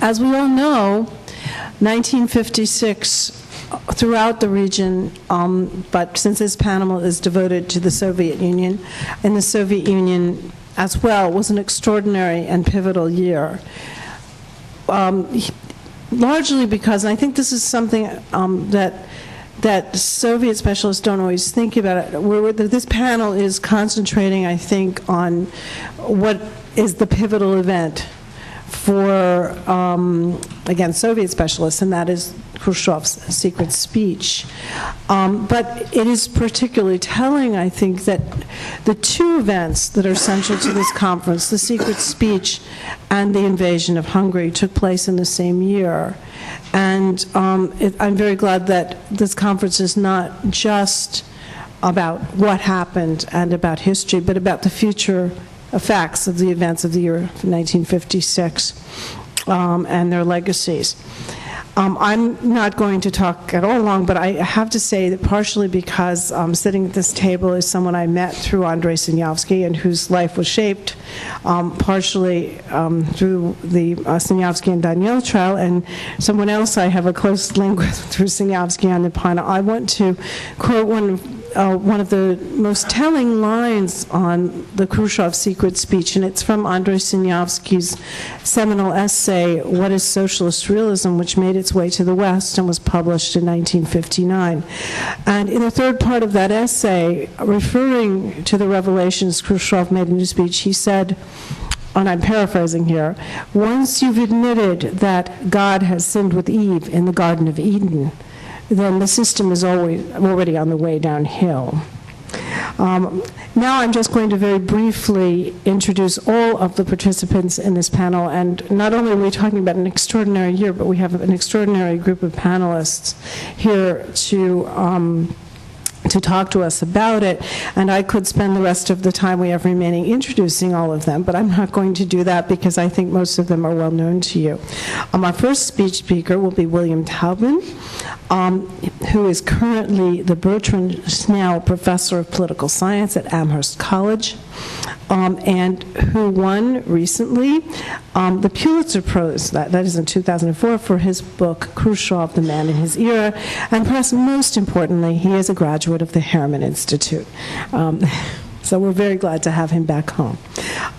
As we all know, 1956 throughout the region, but since this panel is devoted to the Soviet Union, and the Soviet Union as well, was an extraordinary and pivotal year. Largely because, and I think this is something that Soviet specialists don't always think about it. This panel is concentrating, I think, on what is the pivotal event for, again, Soviet specialists, and that is Khrushchev's secret speech. But it is particularly telling, I think, that the two events that are central to this conference, the secret speech and the invasion of Hungary, took place in the same year. And I'm very glad that this conference is not just about what happened and about history, but about the future effects of the events of the year 1956 and their legacies. I'm not going to talk at all long, but I have to say that partially because sitting at this table is someone I met through Andrei Sinyavsky and whose life was shaped partially through the Sinyavsky and Daniel trial, and someone else I have a close link with through Sinyavsky on the panel. I want to quote one of the most telling lines on the Khrushchev secret speech, and it's from Andrei Sinyavsky's seminal essay, What is Socialist Realism?, which made its way to the West and was published in 1959. And in the third part of that essay, referring to the revelations Khrushchev made in his speech, he said, and I'm paraphrasing here, once you've admitted that God has sinned with Eve in the Garden of Eden, then the system is already on the way downhill. Now I'm just going to very briefly introduce all of the participants in this panel, and not only are we talking about an extraordinary year, but we have an extraordinary group of panelists here to talk to us about it, and I could spend the rest of the time we have remaining introducing all of them, but I'm not going to do that because I think most of them are well known to you. Our first speaker will be William Taubman, who is currently the Bertrand Snell Professor of Political Science at Amherst College, and who won recently the Pulitzer Prize, that is in 2004, for his book, Khrushchev, the Man in His Era, and perhaps most importantly, he is a graduate of the Harriman Institute. So we're very glad to have him back home.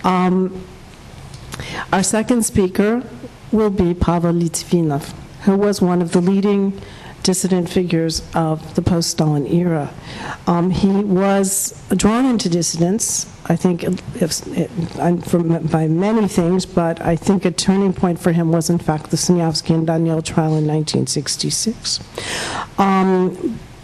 Our second speaker will be Pavel Litvinov, who was one of the leading dissident figures of the post-Stalin era. He was drawn into dissidence, I think, by many things, but I think a turning point for him was, in fact, the Sinyavsky and Daniel trial in 1966.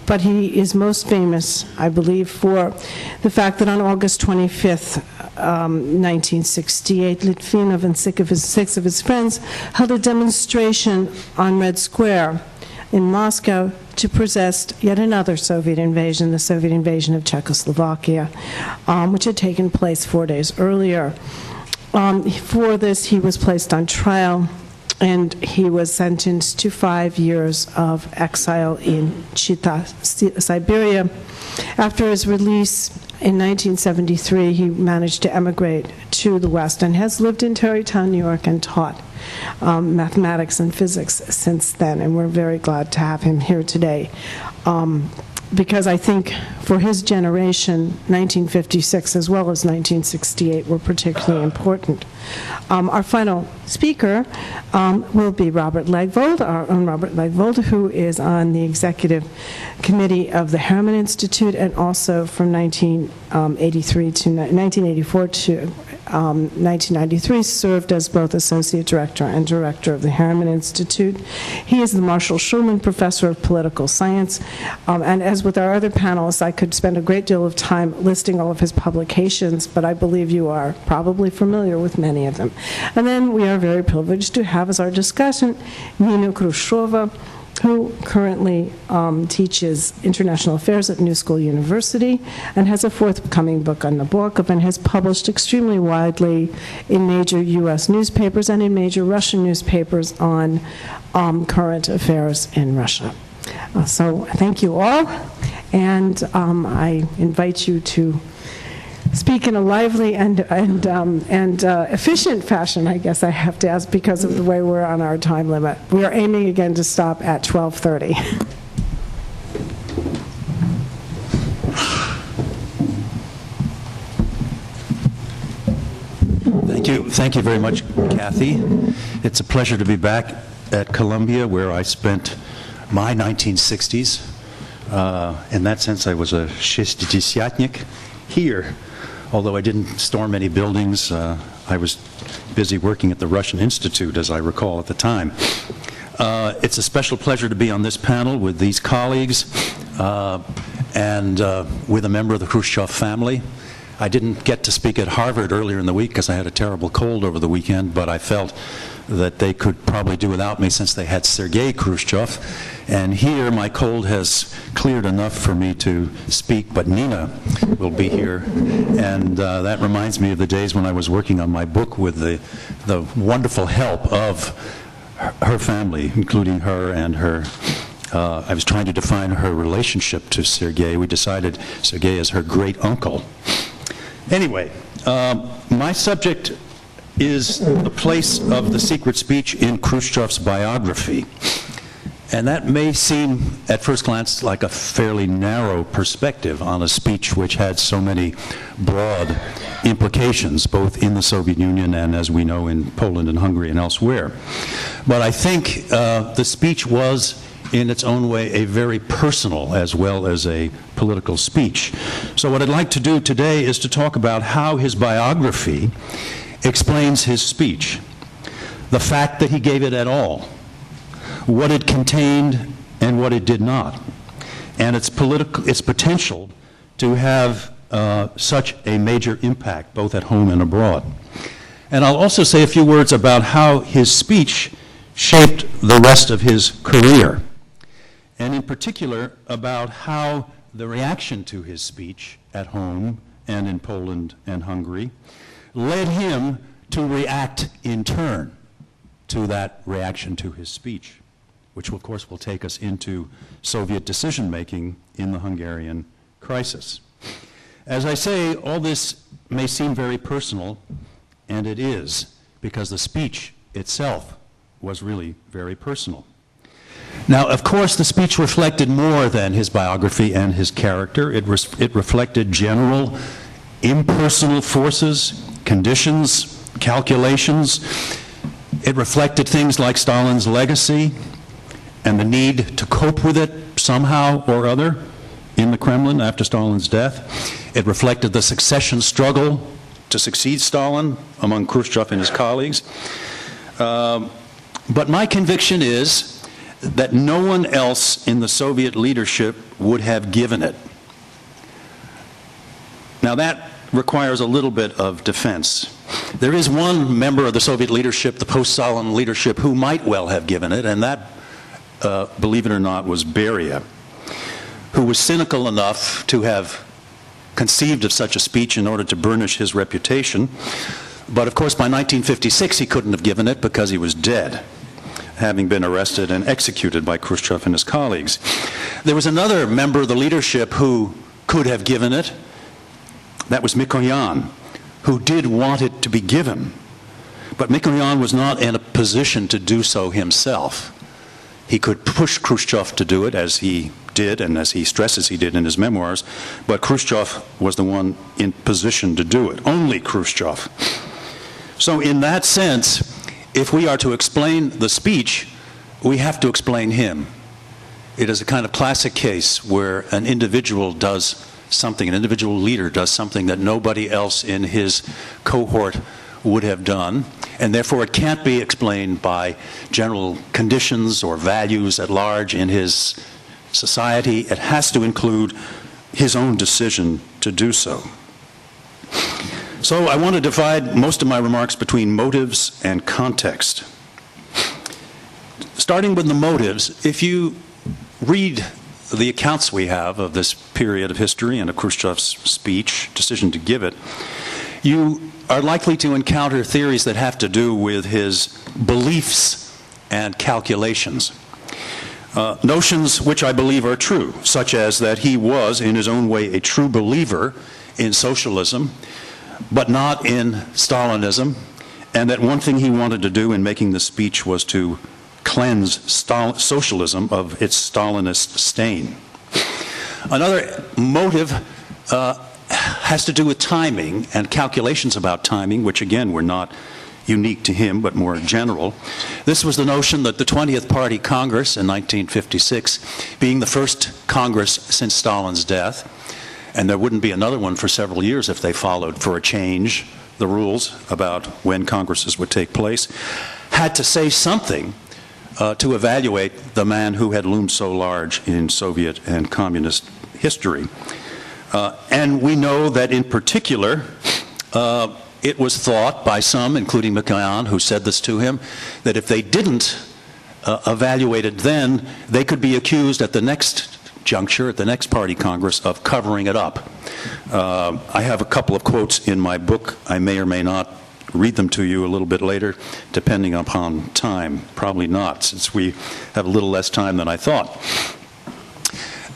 But he is most famous, I believe, for the fact that on August 25th, 1968, Litvinov and six of his friends held a demonstration on Red Square in Moscow to protest yet another Soviet invasion, the Soviet invasion of Czechoslovakia, which had taken place 4 days earlier. For this, he was placed on trial, and he was sentenced to 5 years of exile in Chita, Siberia. After his release in 1973, he managed to emigrate to the West and has lived in Tarrytown, New York, and taught mathematics and physics since then, and we're very glad to have him here today. Because I think for his generation, 1956 as well as 1968 were particularly important. Our final speaker will be Robert Legvold, our own Robert Legvold, who is on the executive committee of the Harriman Institute, and also from 1984 to 1993 served as both associate director and director of the Harriman Institute. He is the Marshall Schulman Professor of Political Science, and as with our other panelists, I could spend a great deal of time listing all of his publications, but I believe you are probably familiar with many of them. And then we are very privileged to have as our discussant Nina Khrushcheva, who currently teaches international affairs at New School University and has a forthcoming book on Nabokov and has published extremely widely in major U.S. newspapers and in major Russian newspapers on current affairs in Russia. So thank you all, and I invite you to speak in a lively and efficient fashion, I guess I have to ask, because of the way we're on our time limit. We are aiming again to stop at 12:30. Thank you very much, Kathy. It's a pleasure to be back at Columbia, where I spent my 1960s. In that sense, I was a шестидесятник here. Although I didn't storm any buildings, I was busy working at the Russian Institute, as I recall at the time. It's a special pleasure to be on this panel with these colleagues and with a member of the Khrushchev family. I didn't get to speak at Harvard earlier in the week because I had a terrible cold over the weekend, but I felt that they could probably do without me since they had Sergei Khrushchev. And here my cold has cleared enough for me to speak, but Nina will be here. And that reminds me of the days when I was working on my book with the wonderful help of her family, including her and her. I was trying to define her relationship to Sergei. We decided Sergei is her great uncle. Anyway, my subject is the place of the secret speech in Khrushchev's biography. And that may seem, at first glance, like a fairly narrow perspective on a speech which had so many broad implications, both in the Soviet Union and, as we know, in Poland and Hungary and elsewhere. But I think the speech was, in its own way, a very personal as well as a political speech. So what I'd like to do today is to talk about how his biography explains his speech, the fact that he gave it at all, what it contained and what it did not, and its potential to have such a major impact both at home and abroad. And I'll also say a few words about how his speech shaped the rest of his career, and in particular about how the reaction to his speech at home and in Poland and Hungary led him to react in turn to that reaction to his speech, which of course will take us into Soviet decision-making in the Hungarian crisis. As I say, all this may seem very personal, and it is, because the speech itself was really very personal. Now, of course, the speech reflected more than his biography and his character. It reflected general, impersonal forces, conditions, calculations. It reflected things like Stalin's legacy and the need to cope with it somehow or other in the Kremlin after Stalin's death. It reflected the succession struggle to succeed Stalin among Khrushchev and his colleagues. But my conviction is that no one else in the Soviet leadership would have given it. Now that requires a little bit of defense. There is one member of the Soviet leadership, the post-Stalin leadership, who might well have given it, and that, believe it or not, was Beria, who was cynical enough to have conceived of such a speech in order to burnish his reputation. But of course, by 1956, he couldn't have given it because he was dead, having been arrested and executed by Khrushchev and his colleagues. There was another member of the leadership who could have given it. That was Mikoyan, who did want it to be given. But Mikoyan was not in a position to do so himself. He could push Khrushchev to do it, as he did, and as he stresses he did in his memoirs, but Khrushchev was the one in position to do it, only Khrushchev. So in that sense, if we are to explain the speech, we have to explain him. It is a kind of classic case where an individual does something, an individual leader does something that nobody else in his cohort would have done, and therefore it can't be explained by general conditions or values at large in his society. It has to include his own decision to do so. So I want to divide most of my remarks between motives and context. Starting with the motives, if you read the accounts we have of this period of history and of Khrushchev's speech, decision to give it, you are likely to encounter theories that have to do with his beliefs and calculations. Notions which I believe are true, such as that he was, in his own way, a true believer in socialism, but not in Stalinism, and that one thing he wanted to do in making the speech was to cleanse socialism of its Stalinist stain. Another motive has to do with timing and calculations about timing, which again were not unique to him, but more general. This was the notion that the 20th Party Congress in 1956, being the first Congress since Stalin's death, and there wouldn't be another one for several years if they followed for a change the rules about when Congresses would take place, had to say something to evaluate the man who had loomed so large in Soviet and communist history. And we know that in particular, it was thought by some, including Mikoyan, who said this to him, that if they didn't evaluate it then, they could be accused at the next juncture, at the next party Congress, of covering it up. I have a couple of quotes in my book. I may or may not read them to you a little bit later, depending upon time. Probably not, since we have a little less time than I thought.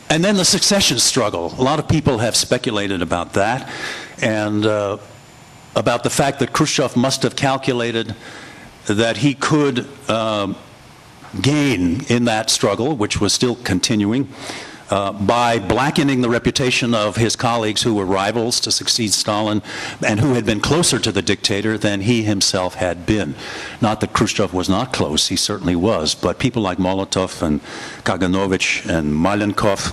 And then the succession struggle. A lot of people have speculated about that, and about the fact that Khrushchev must have calculated that he could gain in that struggle, which was still continuing, by blackening the reputation of his colleagues who were rivals to succeed Stalin and who had been closer to the dictator than he himself had been. Not that Khrushchev was not close, he certainly was, but people like Molotov and Kaganovich and Malenkov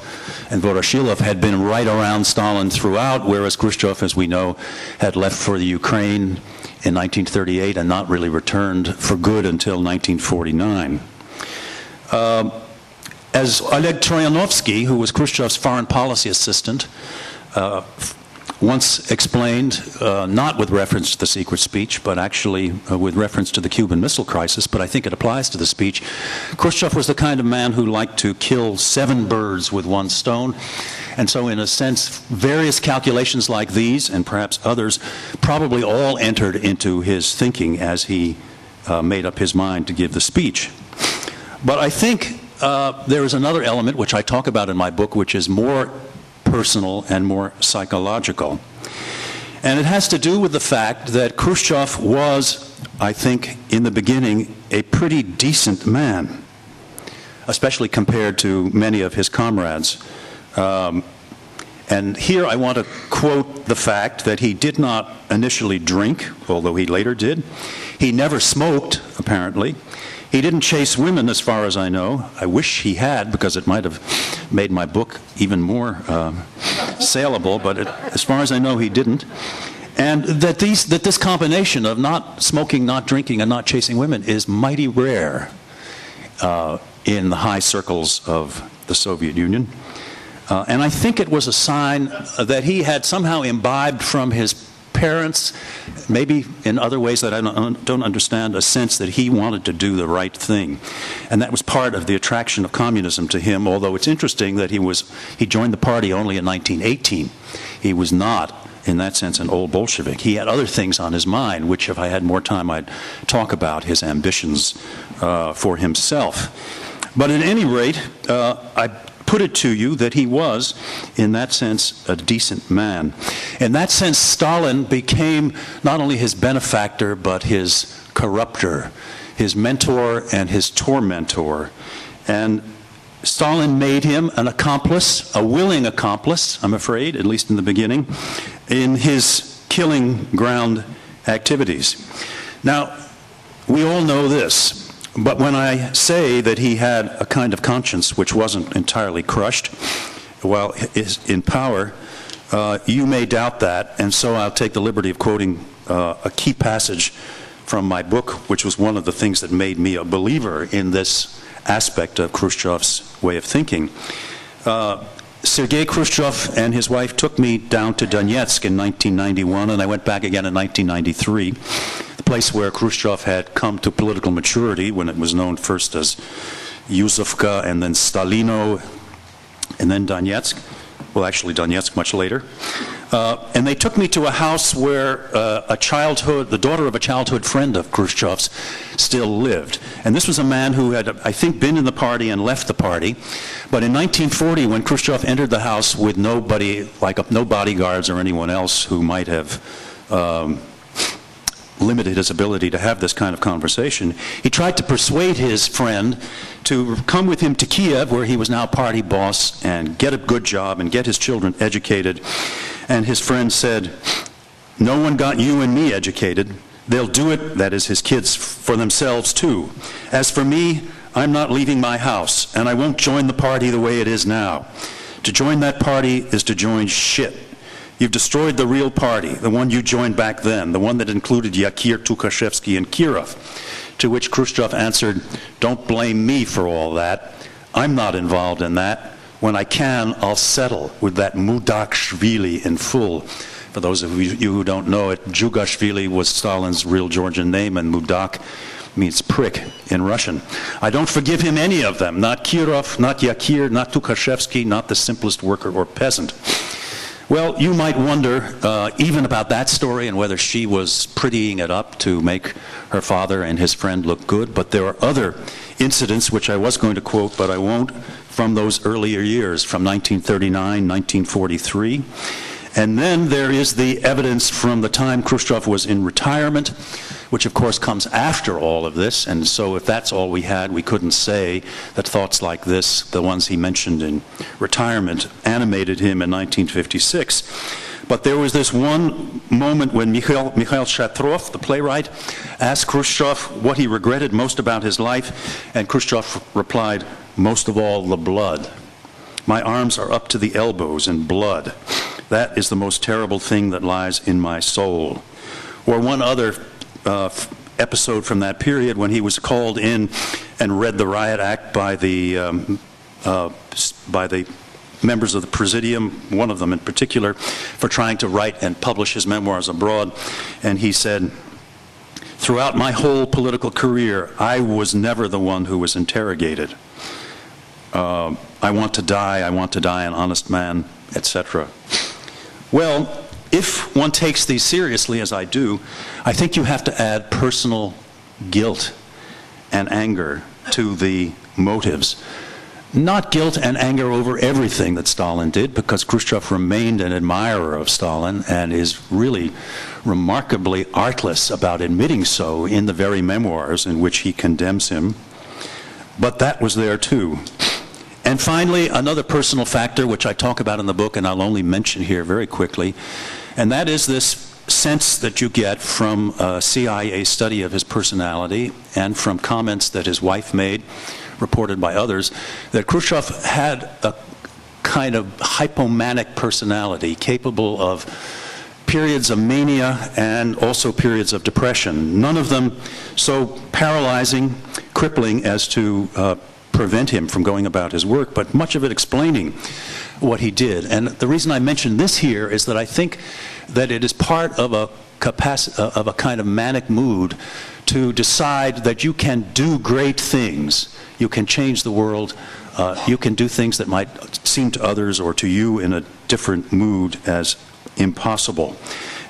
and Voroshilov had been right around Stalin throughout, whereas Khrushchev, as we know, had left for the Ukraine in 1938 and not really returned for good until 1949. As Oleg Troyanovsky, who was Khrushchev's foreign policy assistant, once explained, not with reference to the secret speech, but actually with reference to the Cuban Missile Crisis, but I think it applies to the speech, Khrushchev was the kind of man who liked to kill 7 birds with one stone. And so in a sense, various calculations like these, and perhaps others, probably all entered into his thinking as he made up his mind to give the speech. But I think there is another element which I talk about in my book, which is more personal and more psychological. And it has to do with the fact that Khrushchev was, I think, in the beginning, a pretty decent man, especially compared to many of his comrades. And here I want to quote the fact that he did not initially drink, although he later did. He never smoked, apparently. He didn't chase women, as far as I know. I wish he had, because it might have made my book even more saleable, but as far as I know, he didn't. And that this combination of not smoking, not drinking, and not chasing women is mighty rare in the high circles of the Soviet Union. And I think it was a sign that he had somehow imbibed from his parents, maybe in other ways that I don't understand, a sense that he wanted to do the right thing. And that was part of the attraction of communism to him, although it's interesting that he joined the party only in 1918. He was not, in that sense, an old Bolshevik. He had other things on his mind, which if I had more time I'd talk about, his ambitions for himself. But at any rate, I put it to you that he was, in that sense, a decent man. In that sense, Stalin became not only his benefactor, but his corrupter, his mentor and his tormentor. And Stalin made him an accomplice, a willing accomplice, I'm afraid, at least in the beginning, in his killing ground activities. Now, we all know this. But when I say that he had a kind of conscience which wasn't entirely crushed while in power, you may doubt that, and so I'll take the liberty of quoting a key passage from my book, which was one of the things that made me a believer in this aspect of Khrushchev's way of thinking. Sergei Khrushchev and his wife took me down to Donetsk in 1991, and I went back again in 1993, the place where Khrushchev had come to political maturity when it was known first as Yuzovka and then Stalino and then Donetsk. Well, actually Donetsk much later. And they took me to a house where the daughter of a childhood friend of Khrushchev's still lived. And this was a man who had, I think, been in the party and left the party. But in 1940, when Khrushchev entered the house with nobody, no bodyguards or anyone else who might have limited his ability to have this kind of conversation, he tried to persuade his friend to come with him to Kiev, where he was now party boss, and get a good job and get his children educated. And his friend said, "No one got you and me educated. They'll do it," that is his kids, "for themselves too. As for me, I'm not leaving my house, and I won't join the party the way it is now. To join that party is to join shit. You've destroyed the real party, the one you joined back then, the one that included Yakir, Tukhachevsky, and Kirov." To which Khrushchev answered, "Don't blame me for all that. I'm not involved in that. When I can, I'll settle with that Mudakshvili in full." For those of you who don't know it, Jugashvili was Stalin's real Georgian name, and Mudak means prick in Russian. "I don't forgive him any of them, not Kirov, not Yakir, not Tukhachevsky, not the simplest worker or peasant." Well, you might wonder even about that story and whether she was prettying it up to make her father and his friend look good, but there are other incidents which I was going to quote, but I won't, from those earlier years, from 1939, 1943. And then there is the evidence from the time Khrushchev was in retirement, which of course comes after all of this, and so if that's all we had, we couldn't say that thoughts like this, the ones he mentioned in retirement, animated him in 1956. But there was this one moment when Mikhail Shatrov, the playwright, asked Khrushchev what he regretted most about his life, and Khrushchev replied, "Most of all, the blood. My arms are up to the elbows in blood. That is the most terrible thing that lies in my soul." Or one other episode from that period when he was called in and read the riot act by the members of the Presidium, one of them in particular, for trying to write and publish his memoirs abroad. And he said, "Throughout my whole political career, I was never the one who was interrogated. I want to die an honest man," etc. Well, if one takes these seriously, as I do, I think you have to add personal guilt and anger to the motives. Not guilt and anger over everything that Stalin did, because Khrushchev remained an admirer of Stalin and is really remarkably artless about admitting so in the very memoirs in which he condemns him. But that was there too. And finally, another personal factor, which I talk about in the book, and I'll only mention here very quickly, and that is this sense that you get from a CIA study of his personality and from comments that his wife made, reported by others, that Khrushchev had a kind of hypomanic personality capable of periods of mania and also periods of depression. None of them so paralyzing, crippling as to prevent him from going about his work, but much of it explaining what he did. And the reason I mention this here is that I think that it is part of a kind of manic mood to decide that you can do great things, you can change the world, you can do things that might seem to others or to you in a different mood as impossible.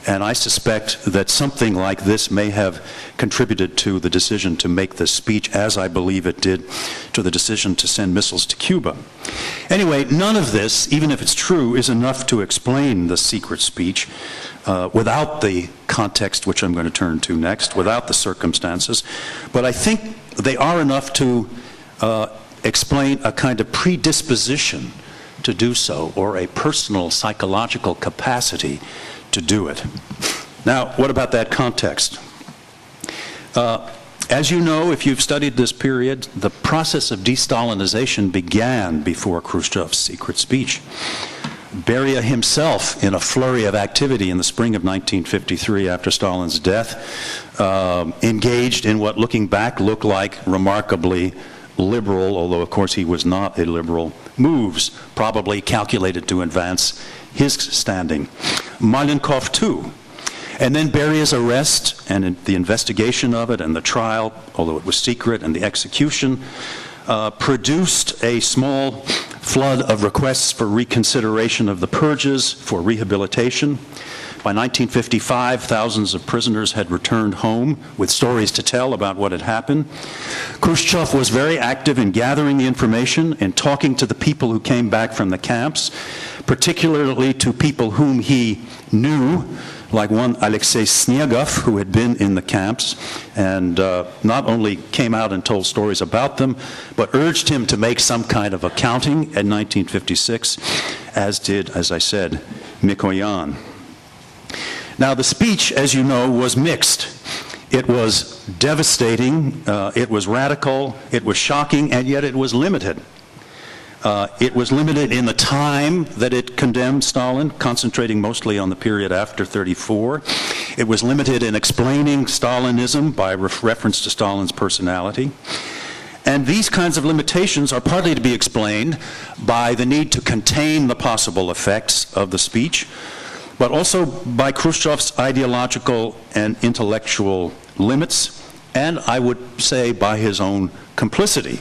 And I suspect that something like this may have contributed to the decision to make this speech, as I believe it did to the decision to send missiles to Cuba. Anyway, none of this, even if it's true, is enough to explain the secret speech without the context, which I'm going to turn to next, without the circumstances. But I think they are enough to explain a kind of predisposition to do so, or a personal psychological capacity to do it. Now, what about that context? As you know, if you've studied this period, the process of de-Stalinization began before Khrushchev's secret speech. Beria himself, in a flurry of activity in the spring of 1953 after Stalin's death, engaged in what, looking back, looked like remarkably liberal, although of course he was not a liberal, moves, probably calculated to advance his standing. Malenkov too. And then Beria's arrest and the investigation of it and the trial, although it was secret, and the execution, produced a small flood of requests for reconsideration of the purges, for rehabilitation. By 1955, thousands of prisoners had returned home with stories to tell about what had happened. Khrushchev was very active in gathering the information and talking to the people who came back from the camps, particularly to people whom he knew, like one Alexei Snegov, who had been in the camps, and not only came out and told stories about them, but urged him to make some kind of accounting in 1956, as did, as I said, Mikoyan. Now, the speech, as you know, was mixed. It was devastating, it was radical, it was shocking, and yet it was limited. It was limited in the time that it condemned Stalin, concentrating mostly on the period after 34. It was limited in explaining Stalinism by reference to Stalin's personality. And these kinds of limitations are partly to be explained by the need to contain the possible effects of the speech, but also by Khrushchev's ideological and intellectual limits, and I would say by his own complicity,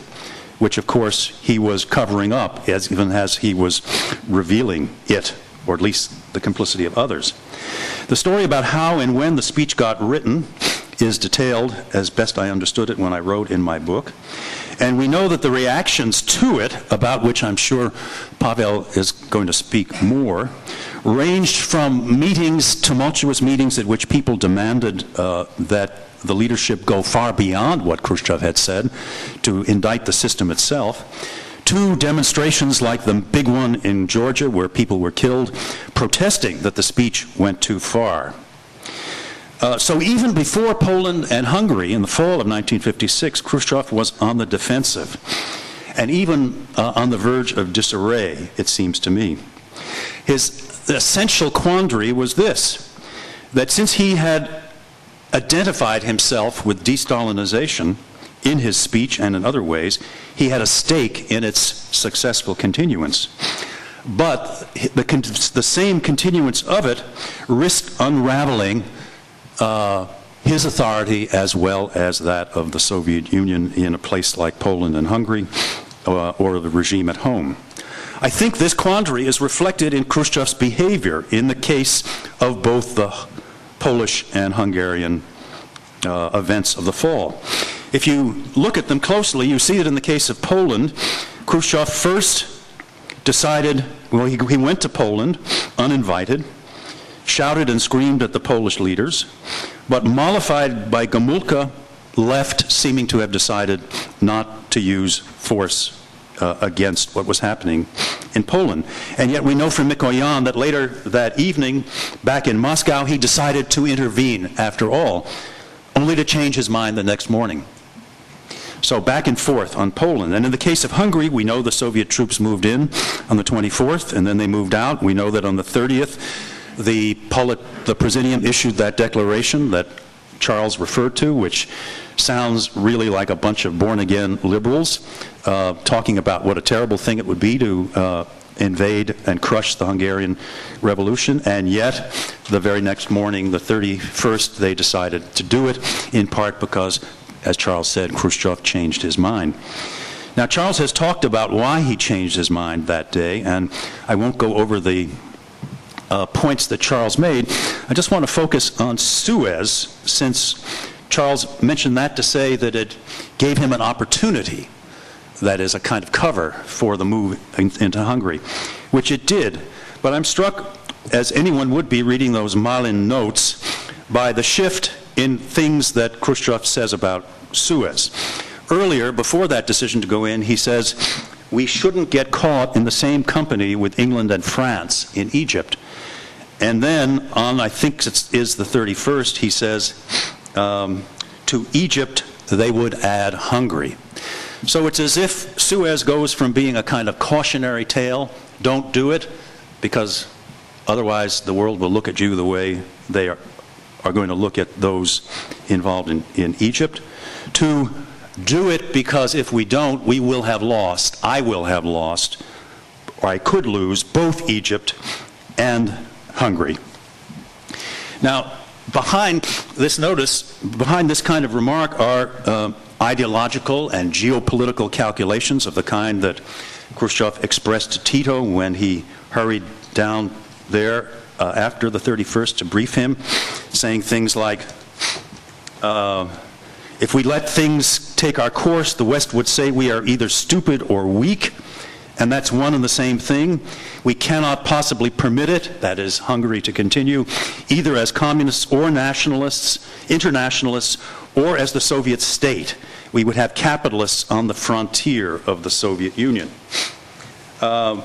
which of course he was covering up even as he was revealing it, or at least the complicity of others. The story about how and when the speech got written is detailed as best I understood it when I wrote in my book. And we know that the reactions to it, about which I'm sure Pavel is going to speak more, ranged from meetings, tumultuous meetings at which people demanded that the leadership go far beyond what Khrushchev had said to indict the system itself, to demonstrations like the big one in Georgia where people were killed, protesting that the speech went too far. So even before Poland and Hungary in the fall of 1956, Khrushchev was on the defensive, and even on the verge of disarray, it seems to me. His essential quandary was this, that since he had identified himself with de-Stalinization in his speech and in other ways, he had a stake in its successful continuance. But the same continuance of it risked unraveling his authority as well as that of the Soviet Union in a place like Poland and Hungary, or the regime at home. I think this quandary is reflected in Khrushchev's behavior in the case of both the Polish and Hungarian events of the fall. If you look at them closely, you see that in the case of Poland, Khrushchev first decided, well, he went to Poland uninvited, shouted and screamed at the Polish leaders, but mollified by Gomulka, left, seeming to have decided not to use force against what was happening in Poland. And yet we know from Mikoyan that later that evening, back in Moscow, he decided to intervene after all, only to change his mind the next morning. So back and forth on Poland. And in the case of Hungary, we know the Soviet troops moved in on the 24th, and then they moved out. We know that on the 30th, the Presidium issued that declaration that Charles referred to, which sounds really like a bunch of born-again liberals talking about what a terrible thing it would be to invade and crush the Hungarian Revolution, and yet the very next morning, the 31st, they decided to do it, in part because, as Charles said, Khrushchev changed his mind. Now, Charles has talked about why he changed his mind that day, and I won't go over the points that Charles made. I just want to focus on Suez, since Charles mentioned that to say that it gave him an opportunity, that is, a kind of cover for the move into Hungary, which it did. But I'm struck, as anyone would be reading those Malin notes, by the shift in things that Khrushchev says about Suez. Earlier, before that decision to go in, he says, we shouldn't get caught in the same company with England and France in Egypt. And then on, I think it is the 31st, he says, to Egypt they would add Hungary. So it's as if Suez goes from being a kind of cautionary tale, don't do it, because otherwise the world will look at you the way they are going to look at those involved in Egypt, to do it because if we don't, we will have lost, I will have lost, or I could lose both Egypt and Hungary. Now, behind this notice, behind this kind of remark are ideological and geopolitical calculations of the kind that Khrushchev expressed to Tito when he hurried down there after the 31st to brief him, saying things like, if we let things take our course, the West would say we are either stupid or weak, and that's one and the same thing. We cannot possibly permit it, that is, Hungary to continue, either as communists or nationalists, internationalists, or as the Soviet state. We would have capitalists on the frontier of the Soviet Union. But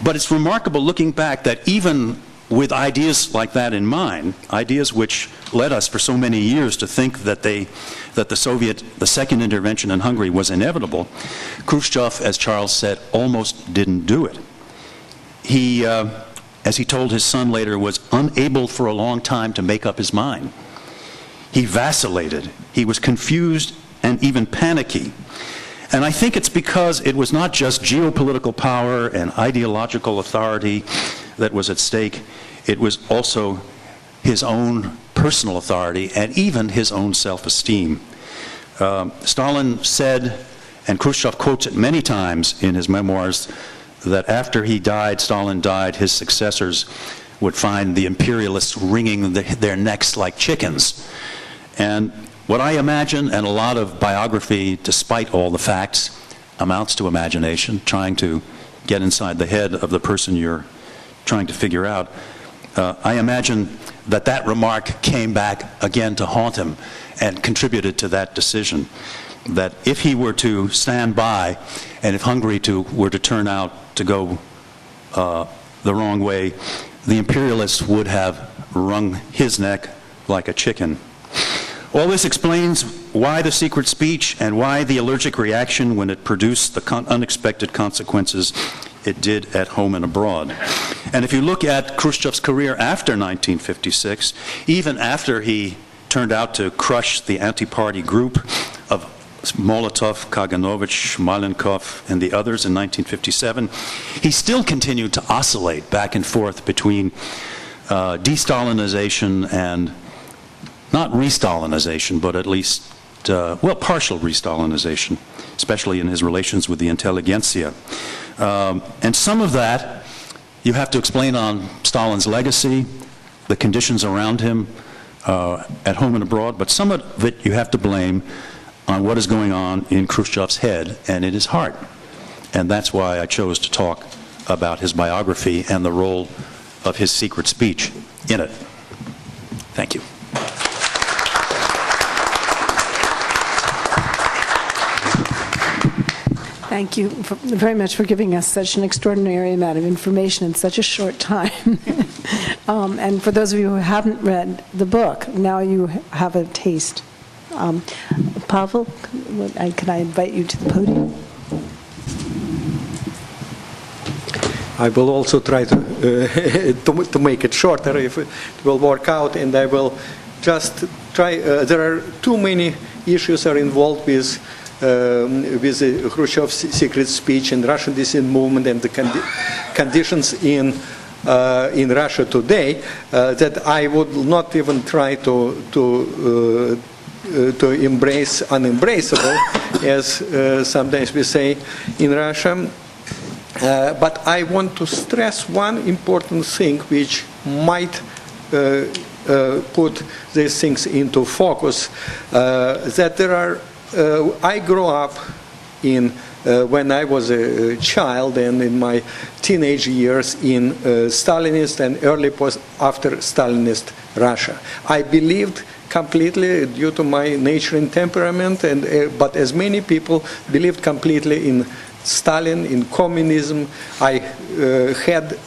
it's remarkable looking back that even with ideas like that in mind, ideas which led us for so many years to think that the second intervention in Hungary was inevitable, Khrushchev, as Charles said, almost didn't do it. He, as he told his son later, was unable for a long time to make up his mind. He vacillated. He was confused and even panicky. And I think it's because it was not just geopolitical power and ideological authority that was at stake. It was also his own personal authority and even his own self-esteem. Stalin said, and Khrushchev quotes it many times in his memoirs, that after he died, Stalin died, his successors would find the imperialists wringing their necks like chickens. And what I imagine, and a lot of biography, despite all the facts, amounts to imagination, trying to get inside the head of the person you're trying to figure out. I imagine that that remark came back again to haunt him and contributed to that decision, that if he were to stand by and if Hungary were to turn out to go the wrong way, the imperialists would have wrung his neck like a chicken. All this explains why the secret speech and why the allergic reaction when it produced the unexpected consequences it did at home and abroad. And if you look at Khrushchev's career after 1956, even after he turned out to crush the anti-party group of Molotov, Kaganovich, Malenkov, and the others in 1957, he still continued to oscillate back and forth between de-Stalinization and not re-Stalinization, but at least, partial re-Stalinization, especially in his relations with the intelligentsia. And some of that you have to explain on Stalin's legacy, the conditions around him at home and abroad, but some of it you have to blame on what is going on in Khrushchev's head and in his heart. And that's why I chose to talk about his biography and the role of his secret speech in it. Thank you. Thank you very much for giving us such an extraordinary amount of information in such a short time. And for those of you who haven't read the book, now you have a taste. Pavel, can I invite you to the podium? I will also try to make it shorter if it will work out, and I will just try. There are too many issues are involved with Khrushchev's secret speech and Russian dissident movement and the conditions in Russia today that I would not even try to embrace unembraceable, as sometimes we say in Russia. But I want to stress one important thing which might put these things into focus, that there are I grew up when I was a child and in my teenage years in Stalinist and early after Stalinist Russia. I believed completely due to my nature and temperament, but as many people believed completely in Stalin, in communism. I had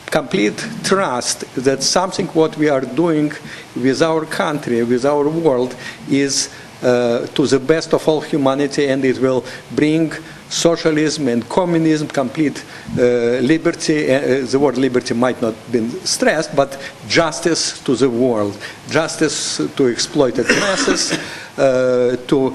complete trust that something what we are doing with our country, with our world, is to the best of all humanity, and it will bring socialism and communism, complete liberty. The word liberty might not be stressed, but justice to the world, justice to exploited masses, to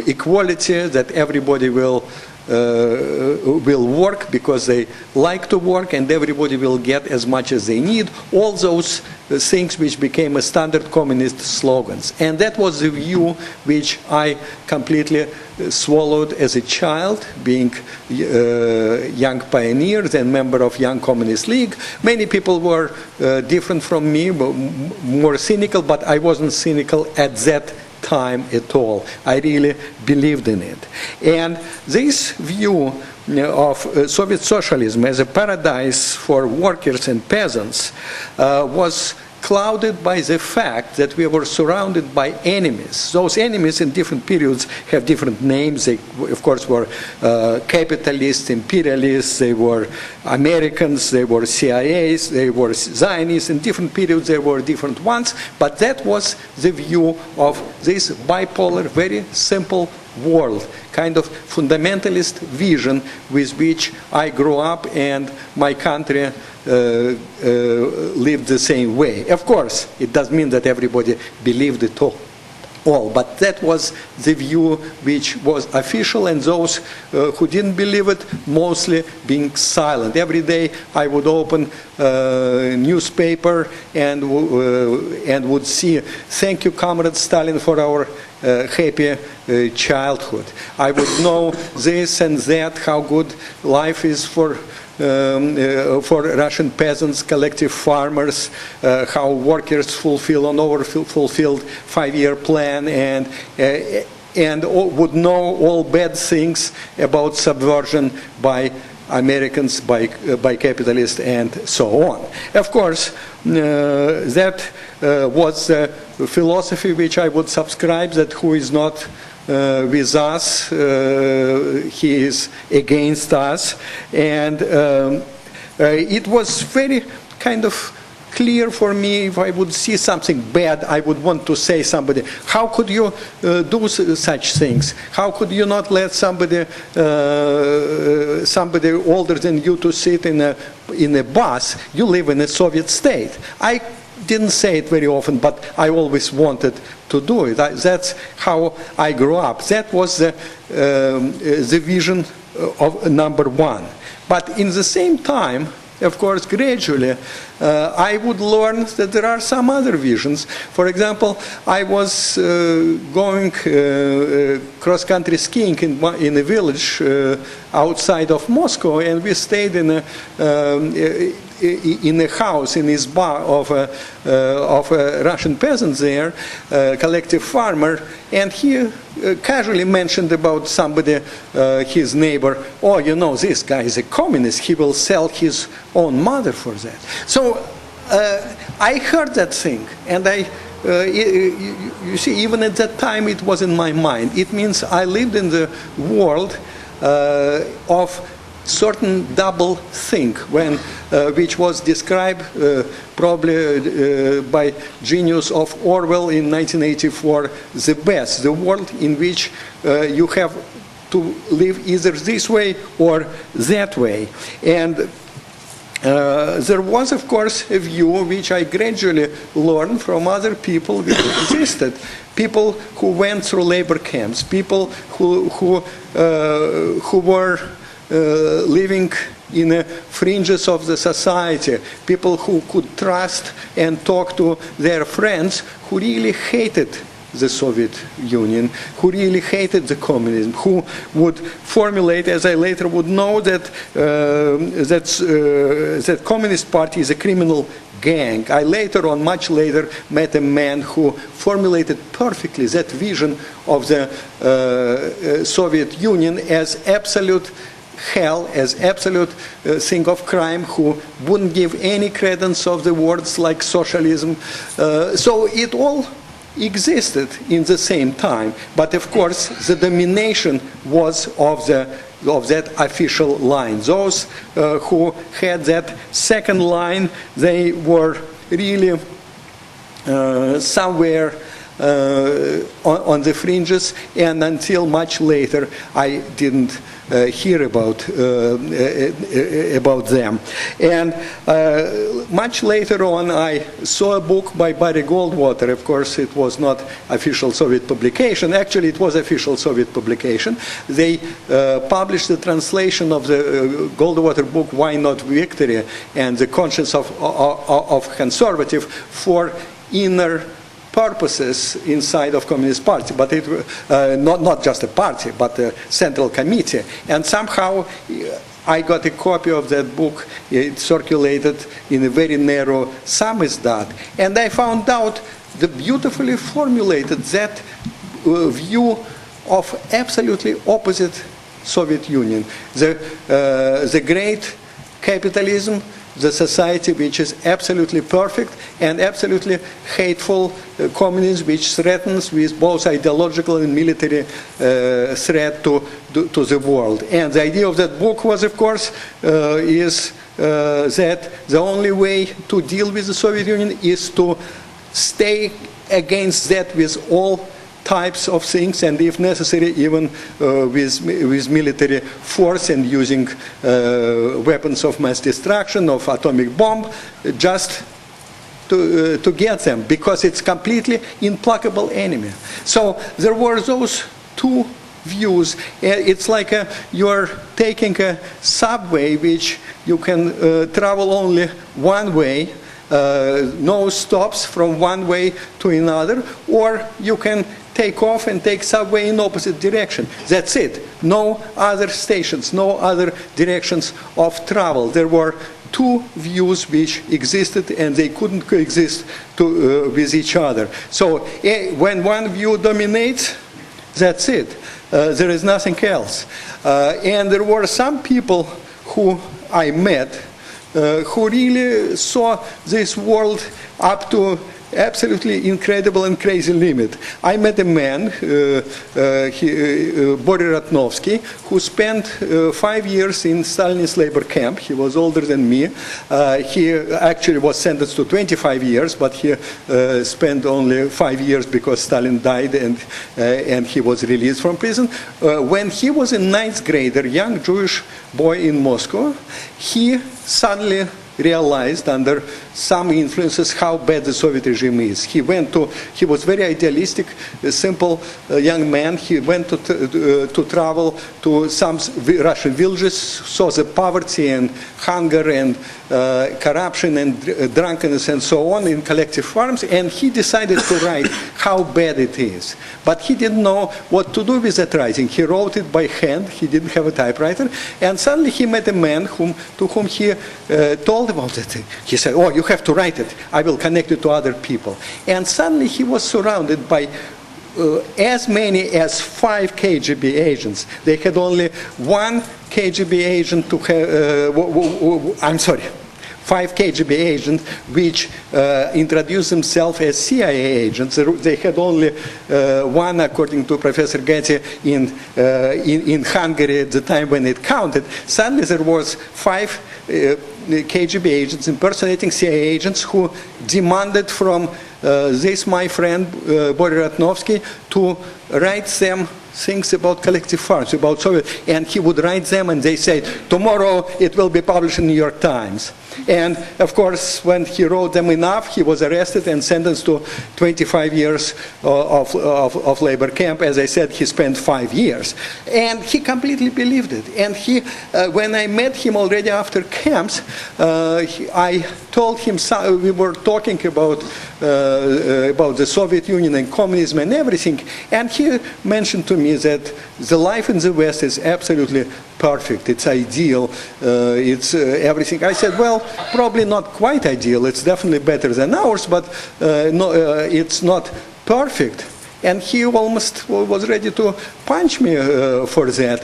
equality, that everybody will work because they like to work, and everybody will get as much as they need. All those things which became a standard communist slogans. And that was the view which I completely swallowed as a child, being young pioneers and member of Young Communist League. Many people were different from me, more cynical, but I wasn't cynical at that time at all. I really believed in it. And this view of Soviet socialism as a paradise for workers and peasants was clouded by the fact that we were surrounded by enemies. Those enemies in different periods have different names. They, of course, were capitalists, imperialists, they were Americans, they were CIAs, they were Zionists. In different periods, there were different ones. But that was the view of this bipolar, very simple world, kind of fundamentalist vision with which I grew up and my country lived the same way. Of course, it doesn't mean that everybody believed it all, but that was the view which was official, and those who didn't believe it mostly being silent. Every day I would open a newspaper and would see, "Thank you, Comrade Stalin, for our happy childhood." I would know this and that, how good life is for Russian peasants, collective farmers, how workers fulfilled 5-year plan, and would know all bad things about subversion by Americans, by capitalists, and so on. Of course, that was the philosophy which I would subscribe, that who is not with us, he is against us. And it was very kind of clear for me, if I would see something bad, I would want to say somebody, how could you do such things? How could you not let somebody older than you to sit in a bus? You live in a Soviet state. I didn't say it very often, but I always wanted to do it. That's how I grew up. That was the vision of number one. But in the same time, of course, gradually, I would learn that there are some other visions. For example, I was going cross-country skiing in a village outside of Moscow, and we stayed in a house, in his bar of a Russian peasant there, collective farmer, and he casually mentioned about somebody, his neighbor, "Oh, you know, this guy is a communist, he will sell his own mother for that." So I heard that thing, and you see, even at that time it was in my mind. It means I lived in the world of certain double thing, which was described probably by genius of Orwell in 1984, the best, the world in which you have to live either this way or that way. And there was, of course, a view which I gradually learned from other people which existed. People who went through labor camps, people who were living in the fringes of the society, people who could trust and talk to their friends, who really hated the Soviet Union, who really hated the communism, who would formulate, as I later would know, that that Communist Party is a criminal gang. I later on, much later, met a man who formulated perfectly that vision of the Soviet Union as absolute hell, as absolute thing of crime, who wouldn't give any credence of the words like socialism. So it all existed in the same time, but of course the domination was of that official line. Those who had that second line, they were really somewhere on the fringes, and until much later I didn't hear about them. And much later on I saw a book by Barry Goldwater. Of course it was not official Soviet publication. Actually it was official Soviet publication. They published the translation of the Goldwater book Why Not Victory and the Conscience of Conservative for inner purposes inside of Communist Party, but it not just a party, but a central committee. And somehow I got a copy of that book. It circulated in a very narrow samizdat, and I found out the beautifully formulated that view of absolutely opposite Soviet Union, the great capitalism, the society which is absolutely perfect, and absolutely hateful communism which threatens with both ideological and military threat to the world. And the idea of that book was, of course, that the only way to deal with the Soviet Union is to stay against that with all types of things, and if necessary even with military force and using weapons of mass destruction, of atomic bomb, just to get them, because it's completely implacable enemy. So there were those two views. It's like you're taking a subway which you can travel only one way, no stops from one way to another, or you can take off and take subway in opposite direction. That's it. No other stations, no other directions of travel. There were two views which existed, and they couldn't coexist with each other. So when one view dominates, that's it. There is nothing else. And there were some people who I met who really saw this world up to absolutely incredible and crazy limit. I met a man, Boris Ratnovsky, who spent 5 years in Stalinist labor camp. He was older than me. He actually was sentenced to 25 years, but he spent only 5 years because Stalin died, and he was released from prison. When he was a 9th grader, young Jewish boy in Moscow, he suddenly realized under some influences how bad the Soviet regime is. He was very idealistic, a simple young man. He went to travel to some Russian villages, saw the poverty and hunger and corruption and drunkenness and so on in collective farms, and he decided to write how bad it is. But he didn't know what to do with that writing. He wrote it by hand. He didn't have a typewriter, and suddenly he met a man to whom he told about it. He said, "Oh, you have to write it. I will connect you to other people." And suddenly he was surrounded by as many as 5 KGB agents. They had only 1 KGB agent to have, 5 KGB agents which introduced themselves as CIA agents. They had only one, according to Professor Getty, in Hungary at the time when it counted. Suddenly there was 5 KGB agents impersonating CIA agents who demanded from this, my friend, Boris Ratnovsky, to write them things about collective farms, about Soviet, and he would write them, and they said, tomorrow it will be published in New York Times. And of course, when he wrote them enough, he was arrested and sentenced to 25 years of labor camp. As I said, he spent 5 years. And he completely believed it. And when I met him already after camps, I told him, we were talking about the Soviet Union and communism and everything, and he mentioned to me that the life in the West is absolutely perfect, it's ideal, it's everything. I said, well, probably not quite ideal, it's definitely better than ours, but no, it's not perfect. And he almost was ready to punch me for that.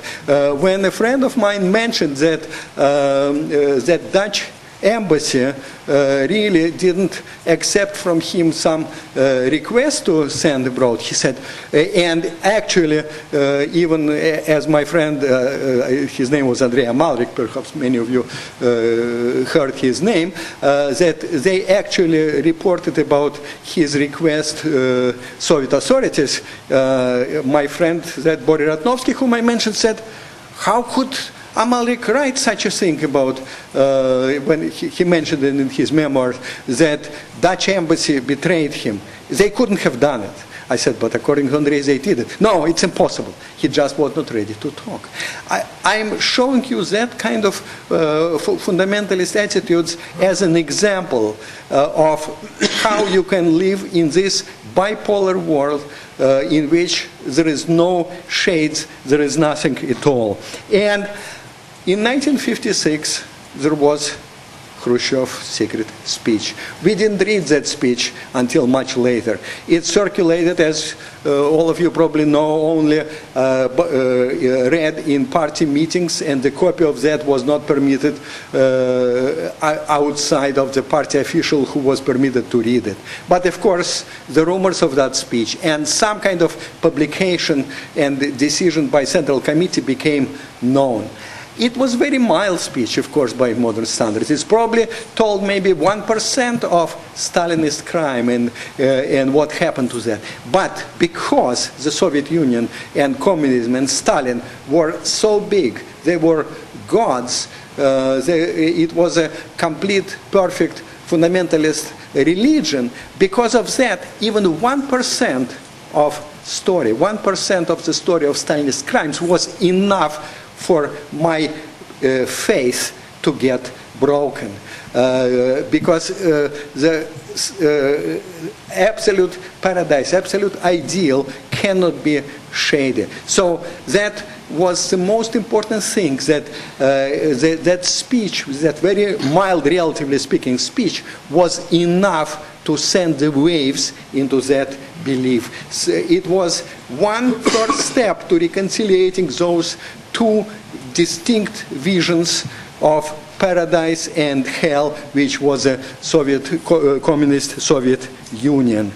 When a friend of mine mentioned that that Dutch embassy really didn't accept from him some request to send abroad. He said, and actually, even as my friend, his name was Andrea Malrik, perhaps many of you heard his name, that they actually reported about his request Soviet authorities. My friend, that Boris Ratnovsky, whom I mentioned, said, how could Amalrik write such a thing about, when he mentioned it in his memoirs, that Dutch embassy betrayed him. They couldn't have done it. I said, but according to Andrei, they did it. No, it's impossible. He just was not ready to talk. I'm showing you that kind of fundamentalist attitudes as an example of how you can live in this bipolar world in which there is no shades, there is nothing at all. And in 1956, there was Khrushchev's secret speech. We didn't read that speech until much later. It circulated, as all of you probably know, only read in party meetings, and the copy of that was not permitted outside of the party official who was permitted to read it. But of course, the rumors of that speech and some kind of publication and decision by Central Committee became known. It was very mild speech, of course, by modern standards. It's probably told maybe 1% of Stalinist crime and what happened to that. But because the Soviet Union and communism and Stalin were so big, they were gods, it was a complete, perfect, fundamentalist religion. Because of that, even 1% of story, 1% of the story of Stalinist crimes was enough for my faith to get broken. Because the absolute paradise, absolute ideal cannot be shady. So that was the most important thing, that that speech, that very mild, relatively speaking, speech, was enough to send the waves into that belief. So it was one first step to reconciliating those two distinct visions of paradise and hell, which was a communist Soviet Union.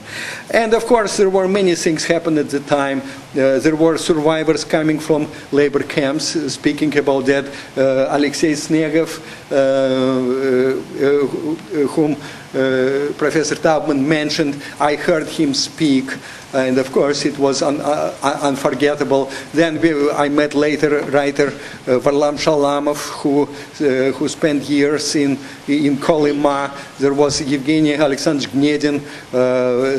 And of course, there were many things happened at the time. There were survivors coming from labor camps. Speaking about that, Alexei Snegov, whom Professor Taubman mentioned, I heard him speak. And of course, it was unforgettable. Then I met later writer Varlam Shalamov, who spent years in Kolyma. There was Evgeny Alexandrovich Gnedin,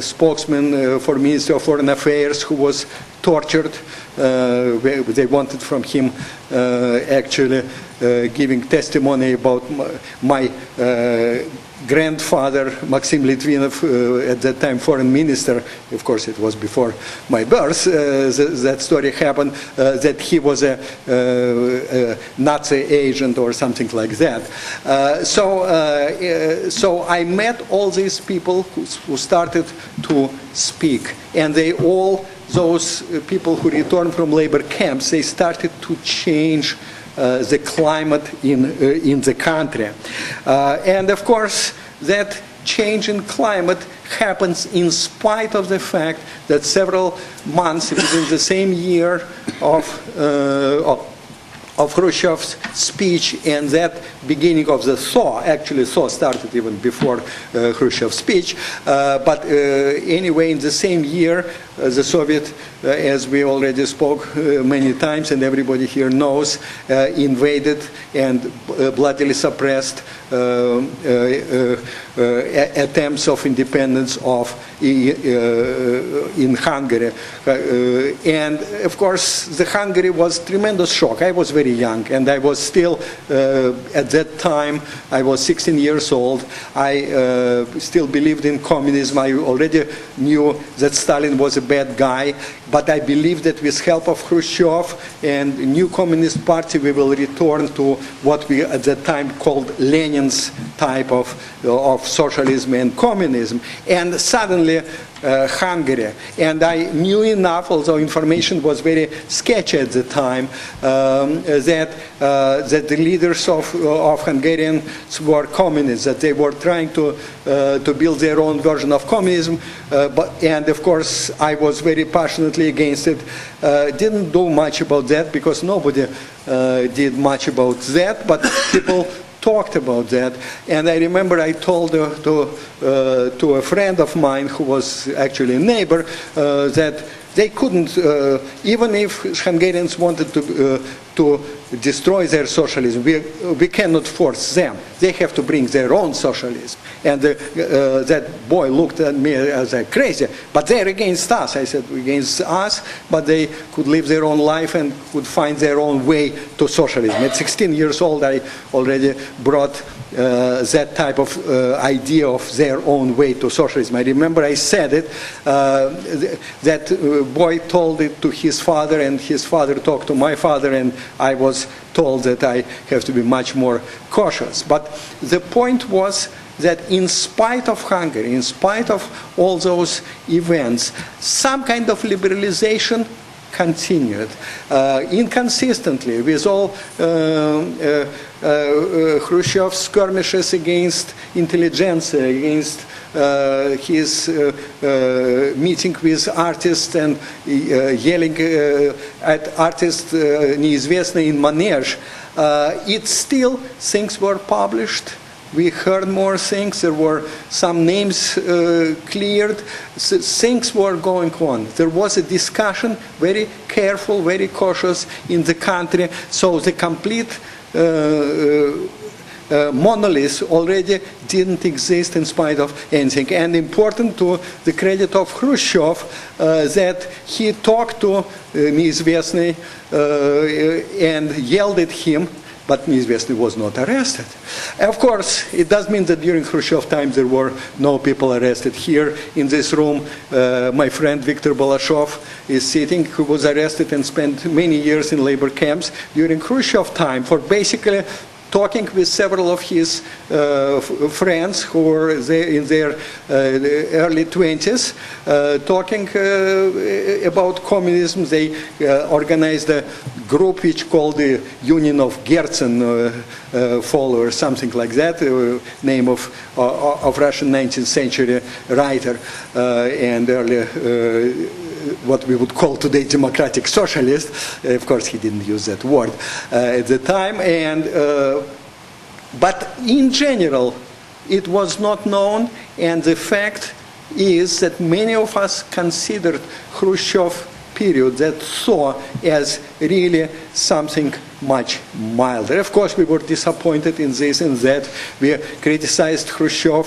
spokesman for Ministry of Foreign Affairs, who was tortured. They wanted from him actually giving testimony about my grandfather, Maxim Litvinov, at that time foreign minister. Of course, it was before my birth. That story happened, that he was a Nazi agent or something like that. So I met all these people who started to speak, and they all, those people who returned from labor camps, they started to change the climate in the country. And of course, that change in climate happens in spite of the fact that several months within the same year of Khrushchev's speech and that beginning of the thaw. Actually, thaw started even before Khrushchev's speech. But anyway, in the same year, the Soviet, as we already spoke many times and everybody here knows, invaded and bloodily suppressed attempts of independence in Hungary. And of course, the Hungary was tremendous shock. I was very young, and I was still, at that time, I was 16 years old. I still believed in communism. I already knew that Stalin was a bad guy, but I believed that with help of Khrushchev and the new Communist Party, we will return to what we at that time called Lenin's type of socialism and communism. And suddenly, Hungary. And I knew enough, although information was very sketchy at the time, that the leaders of Hungarians were communists, that they were trying to build their own version of communism. And of course, I was very passionately against it. Didn't do much about that because nobody did much about that, but people talked about that. And I remember I told to a friend of mine who was actually a neighbor that they couldn't, even if Hungarians wanted to destroy their socialism, we cannot force them. They have to bring their own socialism. And that boy looked at me as crazy, but they're against us. I said, against us, but they could live their own life and could find their own way to socialism. At 16 years old, I already brought that type of idea of their own way to socialism. I remember I said it, that boy told it to his father, and his father talked to my father, and I was told that I have to be much more cautious. But the point was that in spite of Hungary, in spite of all those events, some kind of liberalization continued inconsistently with all Khrushchev's skirmishes against intelligentsia, against his meeting with artists and yelling at artists неизвестные in Manege. It still, things were published. We heard more things. There were some names cleared. So things were going on. There was a discussion, very careful, very cautious in the country. So the complete monolith already didn't exist in spite of anything. And important to the credit of Khrushchev that he talked to неизвестный and yelled at him, but неизвестный was not arrested. Of course, it does mean that during Khrushchev times there were no people arrested. Here in this room, my friend Viktor Balashov is sitting, who was arrested and spent many years in labor camps during Khrushchev time for basically talking with several of his friends who were in their early 20s, talking about communism. They organized a group which called the Union of Gerzen followers, something like that, name of Russian 19th century writer and early what we would call today democratic socialist. Of course, he didn't use that word at the time. But in general, it was not known, and the fact is that many of us considered Khrushchev period that thaw as really something much milder. Of course, we were disappointed in this and that. We criticized Khrushchev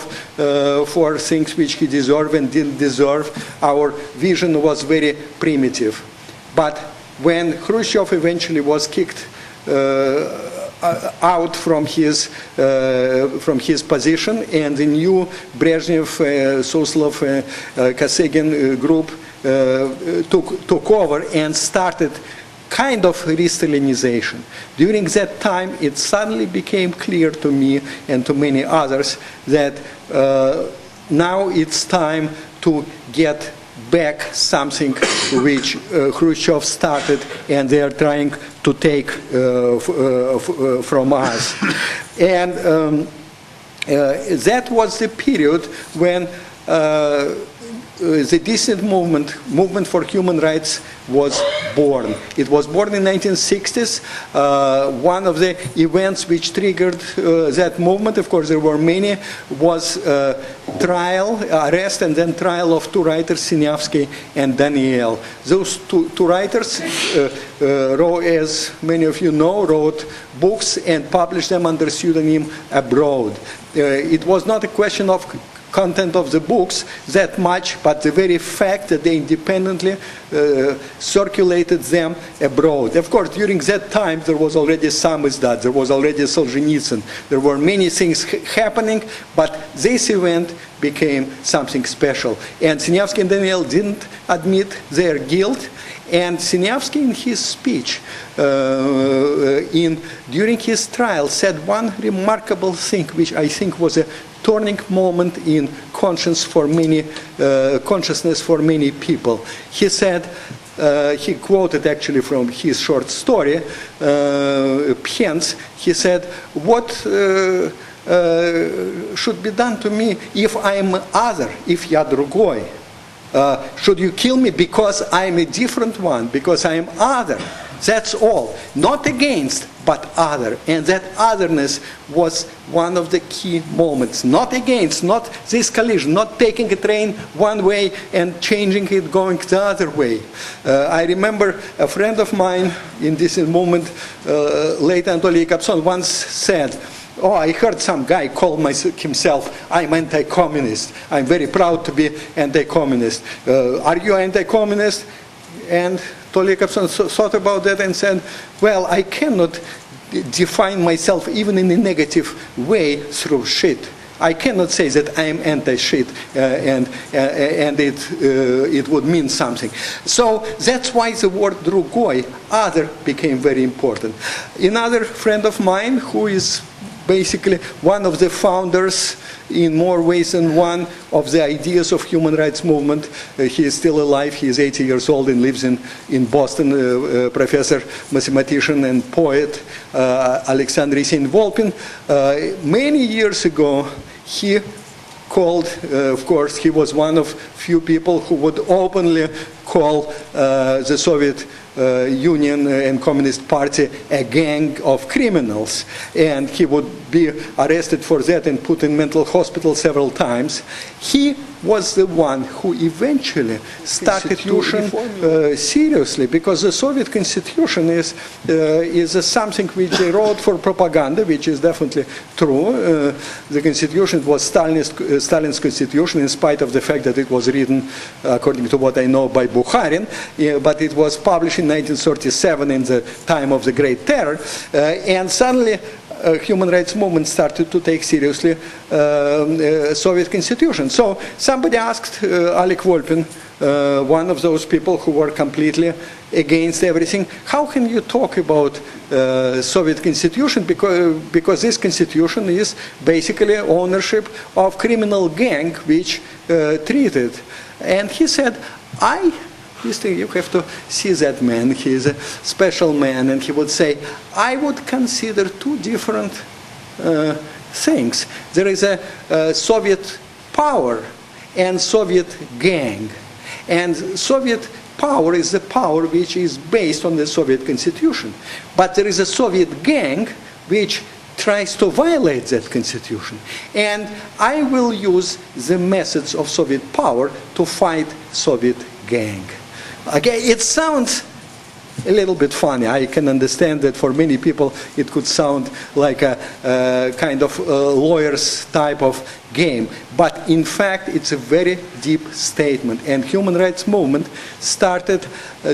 for things which he deserved and didn't deserve. Our vision was very primitive. But when Khrushchev eventually was kicked out from his position, and the new Brezhnev, Suslov, Kosygin group took over and started kind of re-Stalinization. During that time, it suddenly became clear to me and to many others that now it's time to get back something which Khrushchev started, and they are trying to take from us. And that was the period when the dissident movement for human rights was born. It was born in the 1960s. One of the events which triggered that movement, of course there were many, was trial, arrest and then trial of two writers, Sinyavsky and Daniel. Those two writers, as many of you know, wrote books and published them under pseudonym abroad. It was not a question of content of the books that much, but the very fact that they independently circulated them abroad. Of course, during that time, there was already samizdat, there was already Solzhenitsyn, there were many things happening, but this event became something special. And Sinyavsky and Daniel didn't admit their guilt, and Sinyavsky in his speech during his trial said one remarkable thing, which I think was a turning moment in consciousness for many people. He said, he quoted actually from his short story, Pence. He said, what should be done to me if I am other, if я другой? Should you kill me because I am a different one, because I am other? That's all. Not against, but other. And that otherness was one of the key moments. Not against, not this collision, not taking a train one way and changing it, going the other way. I remember a friend of mine in this moment, late Anatoly Yakobson, once said, oh, I heard some guy call himself, I'm anti-communist. I'm very proud to be anti-communist. Are you anti-communist? And Anatoly Yakobson thought about that and said, well, I cannot define myself even in a negative way through shit. I cannot say that I am anti-shit and it would mean something. So that's why the word другой, other, became very important. Another friend of mine who is basically one of the founders in more ways than one of the ideas of human rights movement. He is still alive. He is 80 years old and lives in Boston. Professor, mathematician and poet Alexander Yesenin-Volpin. Many years ago, he called, of course, he was one of few people who would openly call the Soviet Union and Communist Party a gang of criminals, and he would be arrested for that and put in mental hospital several times. He was the one who eventually started Constitution seriously, because the Soviet Constitution is something which they wrote for propaganda, which is definitely true. The Constitution was Stalin's Constitution, in spite of the fact that it was written, according to what I know, by Bukharin, but it was published in 1937 in the time of the Great Terror, and suddenly human rights movement started to take seriously Soviet Constitution. So somebody asked Alec Volpin, one of those people who were completely against everything, how can you talk about Soviet Constitution, because this Constitution is basically ownership of criminal gang which treated. And he said, you have to see that man, he is a special man, and he would say, I would consider two different things. There is a Soviet power and Soviet gang. And Soviet power is the power which is based on the Soviet Constitution. But there is a Soviet gang which tries to violate that constitution. And I will use the methods of Soviet power to fight Soviet gang. Okay, it sounds a little bit funny. I can understand that for many people it could sound like a kind of lawyer's type of game. But in fact, it's a very deep statement. And human rights movement started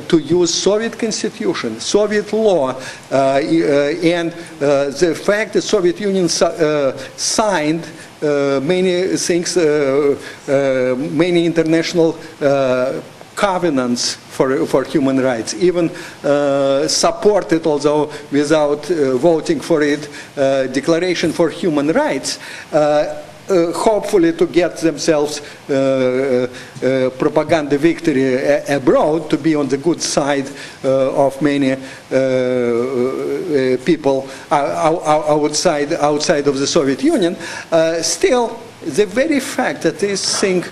to use Soviet constitution, Soviet law, and the fact that Soviet Union signed many things, many international covenants for human rights, even supported, although without voting for it, Declaration for Human Rights, hopefully to get themselves propaganda victory abroad, to be on the good side of many people outside of the Soviet Union. Still, the very fact that this thing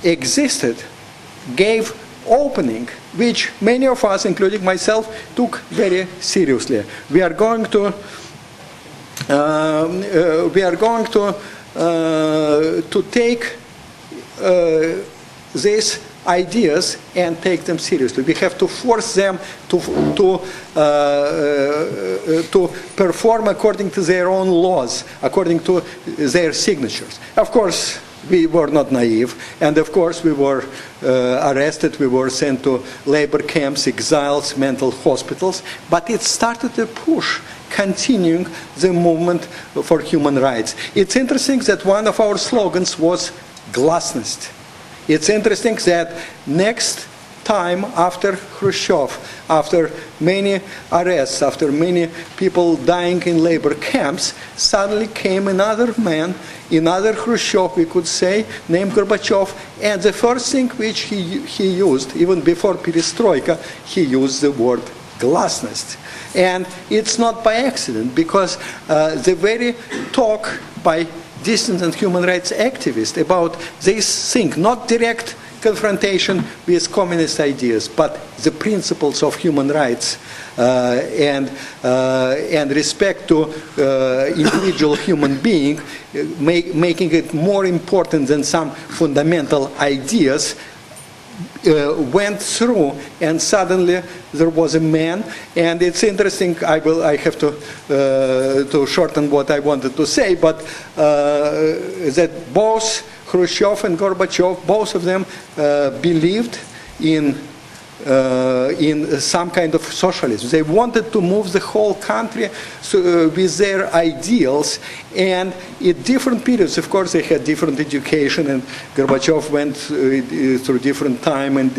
existed gave opening, which many of us, including myself, took very seriously. We are going to take these ideas and take them seriously. We have to force them to perform according to their own laws, according to their signatures. Of course, we were not naive, and of course we were arrested, we were sent to labor camps, exiles, mental hospitals, but it started a push continuing the movement for human rights. It's interesting that one of our slogans was glasnost. It's interesting that next time after Khrushchev, after many arrests, after many people dying in labor camps, suddenly came another man, another Khrushchev, we could say, named Gorbachev, and the first thing which he used, even before perestroika, he used the word glasnost. And it's not by accident, because the very talk by dissident and human rights activists about this thing, not direct confrontation with communist ideas, but the principles of human rights and respect to individual human being, making it more important than some fundamental ideas, went through, and suddenly there was a man. And it's interesting, I have to shorten what I wanted to say, but that both Khrushchev and Gorbachev, both of them believed in some kind of socialism. They wanted to move the whole country with their ideals, and at different periods, of course, they had different education, and Gorbachev went through different time and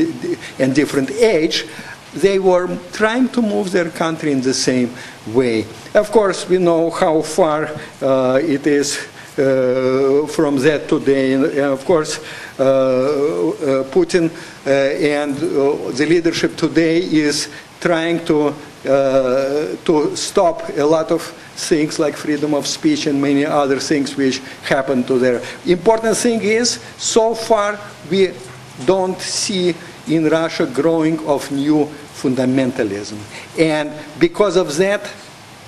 different age. They were trying to move their country in the same way. Of course, we know how far it is from that today. And of course, Putin and the leadership today is trying to stop a lot of things like freedom of speech and many other things which happen to there. Important thing is, so far we don't see in Russia growing of new fundamentalism. And because of that,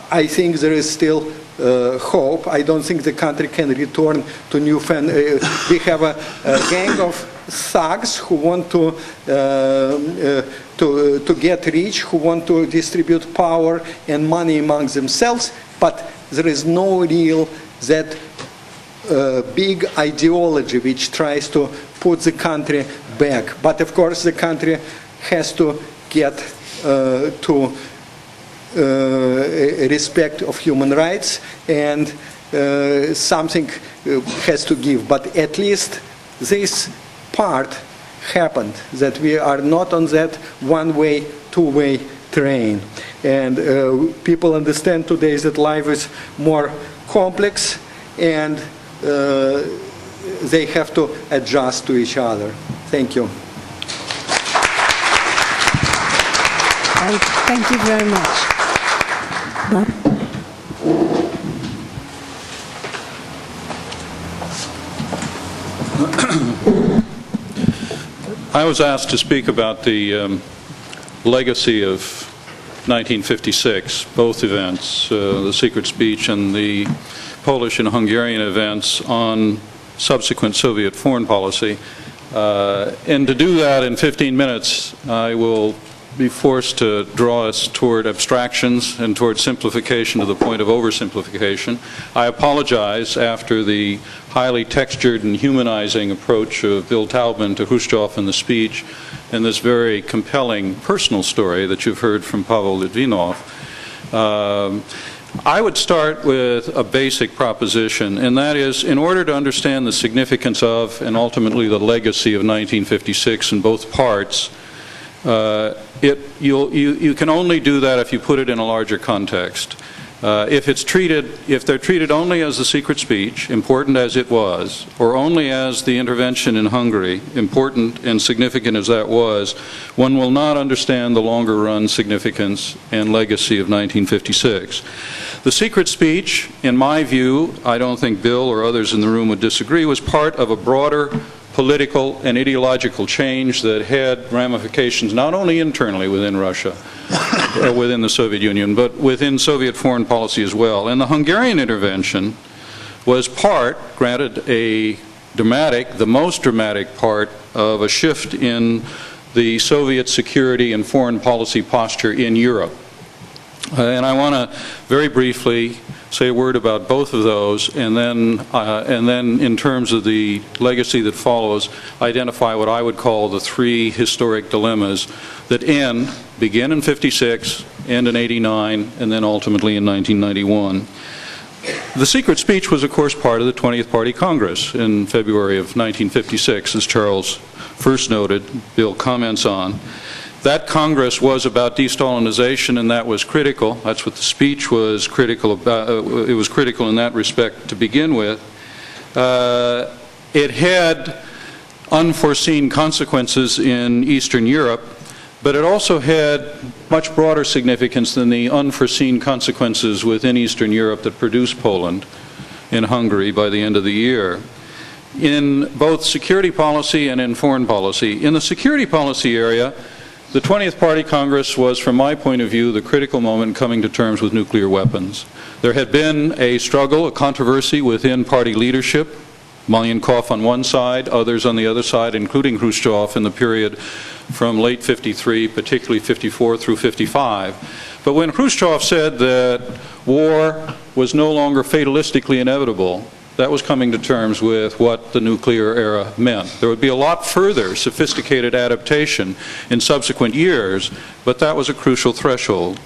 I think there is still hope. I don't think the country can return to new we have a gang of thugs who want to get rich, who want to distribute power and money among themselves, but there is no real that big ideology which tries to put the country back. But of course the country has to get to respect of human rights, and something has to give. But at least this part happened, that we are not on that one-way, two-way train. And people understand today that life is more complex, and they have to adjust to each other. Thank you. Thank you very much. I was asked to speak about the legacy of 1956, both events, the secret speech and the Polish and Hungarian events, on subsequent Soviet foreign policy. And to do that in 15 minutes, I will be forced to draw us toward abstractions and toward simplification to the point of oversimplification. I apologize after the highly textured and humanizing approach of Bill Taubman to Khrushchev in the speech, and this very compelling personal story that you've heard from Pavel Litvinov. I would start with a basic proposition, and that is, in order to understand the significance of and ultimately the legacy of 1956 in both parts, you can only do that if you put it in a larger context. If they're treated only as the secret speech, important as it was, or only as the intervention in Hungary, important and significant as that was, one will not understand the longer run significance and legacy of 1956. The secret speech, in my view, I don't think Bill or others in the room would disagree, was part of a broader political and ideological change that had ramifications not only internally within Russia, within the Soviet Union, but within Soviet foreign policy as well. And the Hungarian intervention was granted the most dramatic part of a shift in the Soviet security and foreign policy posture in Europe. And I want to very briefly say a word about both of those, and then in terms of the legacy that follows, identify what I would call the three historic dilemmas that begin in 56, end in 89, and then ultimately in 1991. The secret speech was, of course, part of the 20th Party Congress in February of 1956, as Charles first noted, Bill comments on. That Congress was about de-Stalinization, and that was critical. That's what the speech was critical about. It was critical in that respect to begin with. It had unforeseen consequences in Eastern Europe, but it also had much broader significance than the unforeseen consequences within Eastern Europe that produced Poland and Hungary by the end of the year. In both security policy and in foreign policy. In the security policy area, the 20th Party Congress was, from my point of view, the critical moment in coming to terms with nuclear weapons. There had been a struggle, a controversy within party leadership, Malenkov on one side, others on the other side, including Khrushchev in the period from late 53, particularly 54 through 55. But when Khrushchev said that war was no longer fatalistically inevitable, that was coming to terms with what the nuclear era meant. There would be a lot further sophisticated adaptation in subsequent years, but that was a crucial threshold.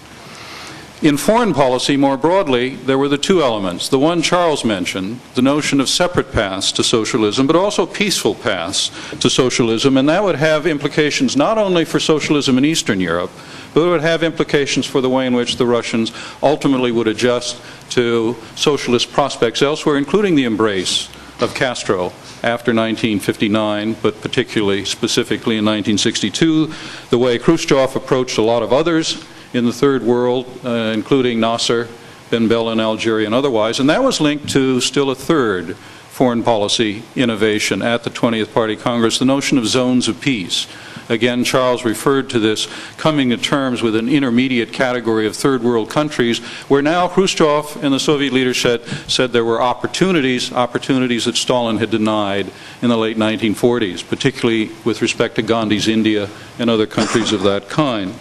In foreign policy, more broadly, there were the two elements. The one Charles mentioned, the notion of separate paths to socialism, but also peaceful paths to socialism, and that would have implications not only for socialism in Eastern Europe, but it would have implications for the way in which the Russians ultimately would adjust to socialist prospects elsewhere, including the embrace of Castro after 1959, but particularly, specifically in 1962, the way Khrushchev approached a lot of others in the Third World, including Nasser, Ben Bella in Algeria and otherwise, and that was linked to still a third foreign policy innovation at the 20th Party Congress, the notion of zones of peace. Again, Charles referred to this coming to terms with an intermediate category of third world countries, where now Khrushchev and the Soviet leadership said there were opportunities that Stalin had denied in the late 1940s, particularly with respect to Gandhi's India and other countries of that kind.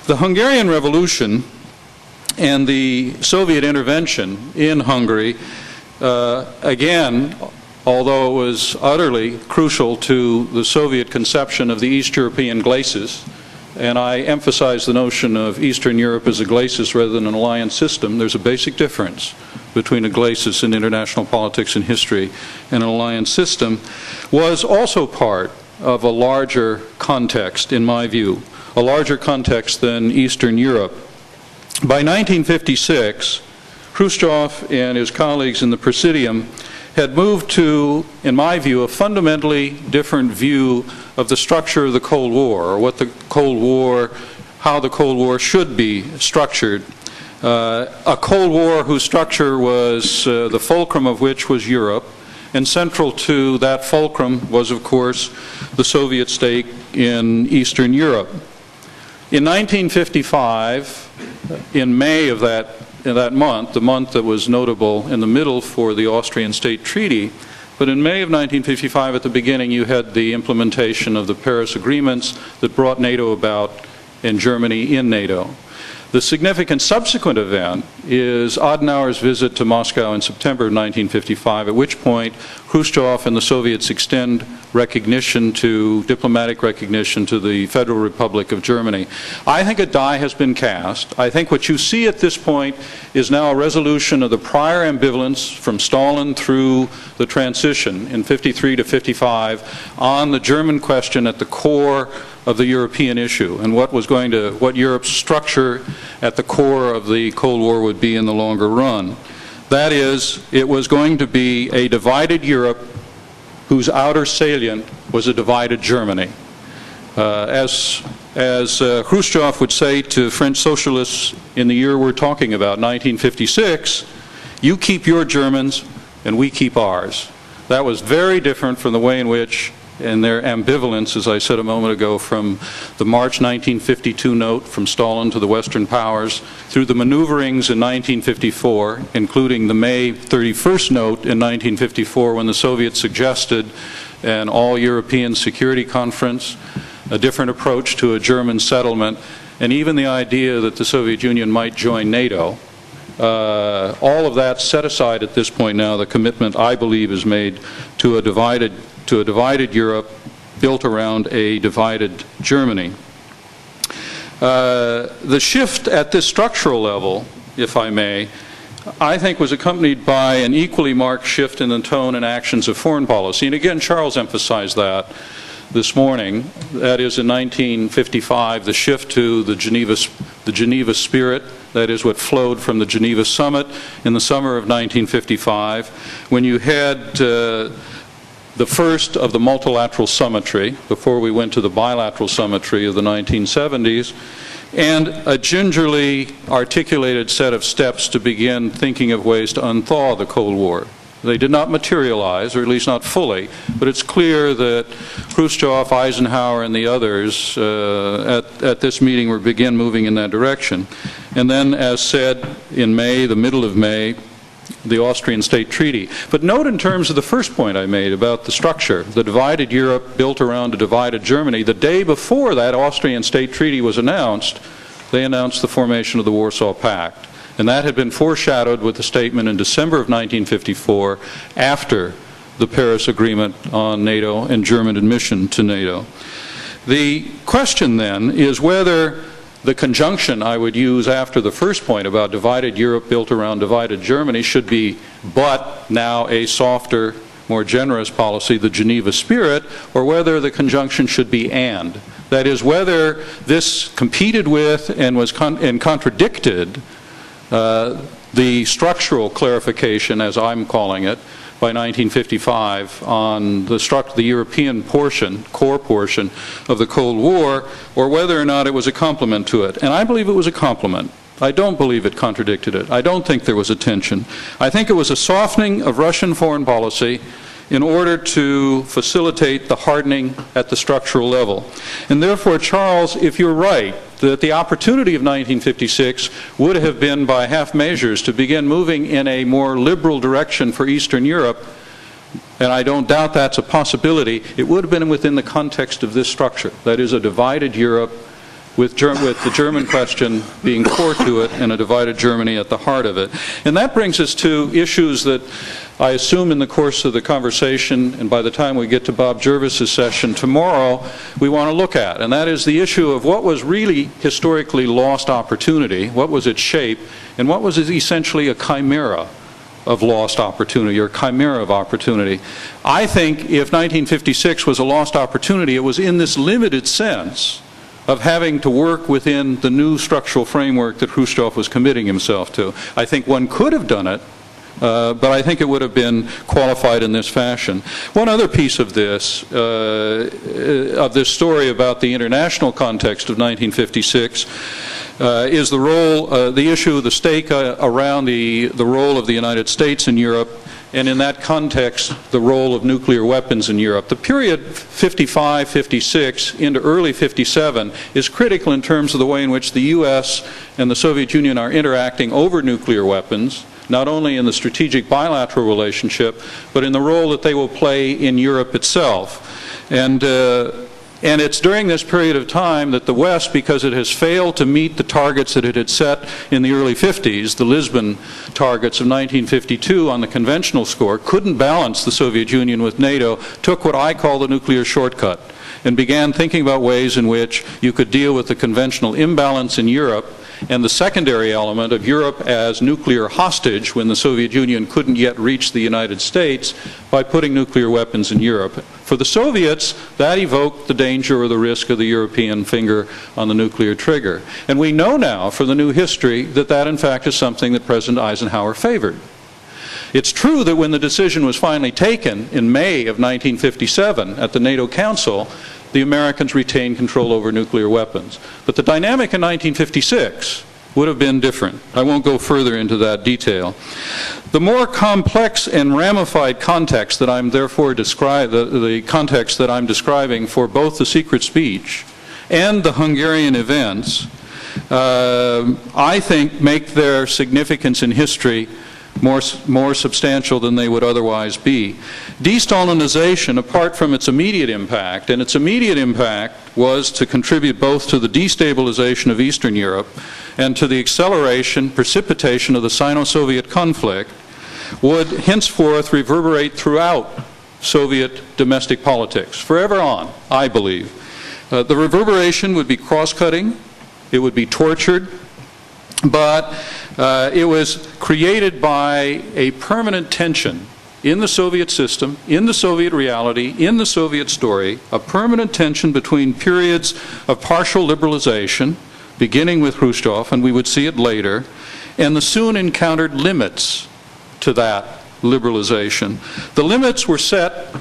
The Hungarian Revolution and the Soviet intervention in Hungary, again, although it was utterly crucial to the Soviet conception of the East European glacis, and I emphasize the notion of Eastern Europe as a glacis rather than an alliance system, there's a basic difference between a glacis in international politics and history and an alliance system, was also part of a larger context, in my view, a larger context than Eastern Europe. By 1956, Khrushchev and his colleagues in the Presidium had moved to, in my view, a fundamentally different view of the structure of the Cold War, or what the Cold War, how the Cold War should be structured. A Cold War whose structure was, the fulcrum of which was Europe, and central to that fulcrum was, of course, the Soviet stake in Eastern Europe. In 1955, in May of that month, the month that was notable in the middle for the Austrian State Treaty, but in May of 1955 at the beginning you had the implementation of the Paris Agreements that brought NATO about and Germany in NATO. The significant subsequent event is Adenauer's visit to Moscow in September of 1955, at which point Khrushchev and the Soviets extend recognition to, diplomatic recognition to the Federal Republic of Germany. I think a die has been cast. I think what you see at this point is now a resolution of the prior ambivalence from Stalin through the transition in 53 to 55 on the German question at the core of the European issue, and what Europe's structure at the core of the Cold War would be in the longer run. That is, it was going to be a divided Europe whose outer salient was a divided Germany. As Khrushchev would say to French socialists in the year we're talking about, 1956, you keep your Germans and we keep ours. That was very different from the way in which, and their ambivalence, as I said a moment ago, from the March 1952 note from Stalin to the Western powers, through the maneuverings in 1954, including the May 31st note in 1954 when the Soviets suggested an all-European security conference, a different approach to a German settlement, and even the idea that the Soviet Union might join NATO. All of that set aside at this point now, the commitment, I believe, is made to a divided Europe built around a divided Germany. The shift at this structural level, if I may, I think was accompanied by an equally marked shift in the tone and actions of foreign policy. And again, Charles emphasized that this morning. That is, in 1955, the shift to the Geneva spirit. That is what flowed from the Geneva summit in the summer of 1955, when you had the first of the multilateral summitry, before we went to the bilateral summitry of the 1970s, and a gingerly articulated set of steps to begin thinking of ways to unthaw the Cold War. They did not materialize, or at least not fully, but it's clear that Khrushchev, Eisenhower, and the others at this meeting were begin moving in that direction. And then, as said, in May, the middle of May, the Austrian State Treaty. But note, in terms of the first point I made about the structure, the divided Europe built around a divided Germany, the day before that Austrian State Treaty was announced, they announced the formation of the Warsaw Pact. And that had been foreshadowed with the statement in December of 1954, after the Paris Agreement on NATO and German admission to NATO. The question then is whether the conjunction I would use after the first point about divided Europe built around divided Germany should be but now a softer, more generous policy, the Geneva spirit, or whether the conjunction should be and. That is, whether this competed with and was contradicted the structural clarification, as I'm calling it, by 1955 on the European portion, core portion of the Cold War, or whether or not it was a complement to it. And I believe it was a complement. I don't believe it contradicted it. I don't think there was a tension. I think it was a softening of Russian foreign policy in order to facilitate the hardening at the structural level. And therefore, Charles, if you're right, that the opportunity of 1956 would have been, by half measures, to begin moving in a more liberal direction for Eastern Europe, and I don't doubt that's a possibility, it would have been within the context of this structure. That is, a divided Europe with the German question being core to it and a divided Germany at the heart of it. And that brings us to issues that I assume in the course of the conversation, and by the time we get to Bob Jervis's session tomorrow, we want to look at. And that is the issue of what was really historically lost opportunity, what was its shape, and what was essentially a chimera of lost opportunity, or chimera of opportunity. I think if 1956 was a lost opportunity, it was in this limited sense of having to work within the new structural framework that Khrushchev was committing himself to. I think one could have done it, but I think it would have been qualified in this fashion. One other piece of this story about the international context of 1956 is the issue, the stake around the role of the United States in Europe, and in that context, the role of nuclear weapons in Europe. The period 55, 56 into early 57 is critical in terms of the way in which the U.S. and the Soviet Union are interacting over nuclear weapons, not only in the strategic bilateral relationship, but in the role that they will play in Europe itself. And it's during this period of time that the West, because it has failed to meet the targets that it had set in the early 50s, the Lisbon targets of 1952 on the conventional score, couldn't balance the Soviet Union with NATO, took what I call the nuclear shortcut, and began thinking about ways in which you could deal with the conventional imbalance in Europe and the secondary element of Europe as nuclear hostage when the Soviet Union couldn't yet reach the United States by putting nuclear weapons in Europe. For the Soviets, that evoked the danger or the risk of the European finger on the nuclear trigger. And we know now from the new history that that in fact is something that President Eisenhower favored. It's true that when the decision was finally taken in May of 1957 at the NATO Council, the Americans retained control over nuclear weapons. But the dynamic in 1956 would have been different. I won't go further into that detail. The more complex and ramified context that I'm therefore the context that I'm describing for both the secret speech and the Hungarian events, I think make their significance in history more substantial than they would otherwise be. De-Stalinization, apart from its immediate impact, and its immediate impact was to contribute both to the destabilization of Eastern Europe and to the acceleration, precipitation of the Sino-Soviet conflict, would henceforth reverberate throughout Soviet domestic politics, forever on, I believe. The reverberation would be cross-cutting, it would be tortured, but it was created by a permanent tension in the Soviet system, in the Soviet reality, in the Soviet story, a permanent tension between periods of partial liberalization, beginning with Khrushchev, and we would see it later, and the soon encountered limits to that liberalization. The limits were set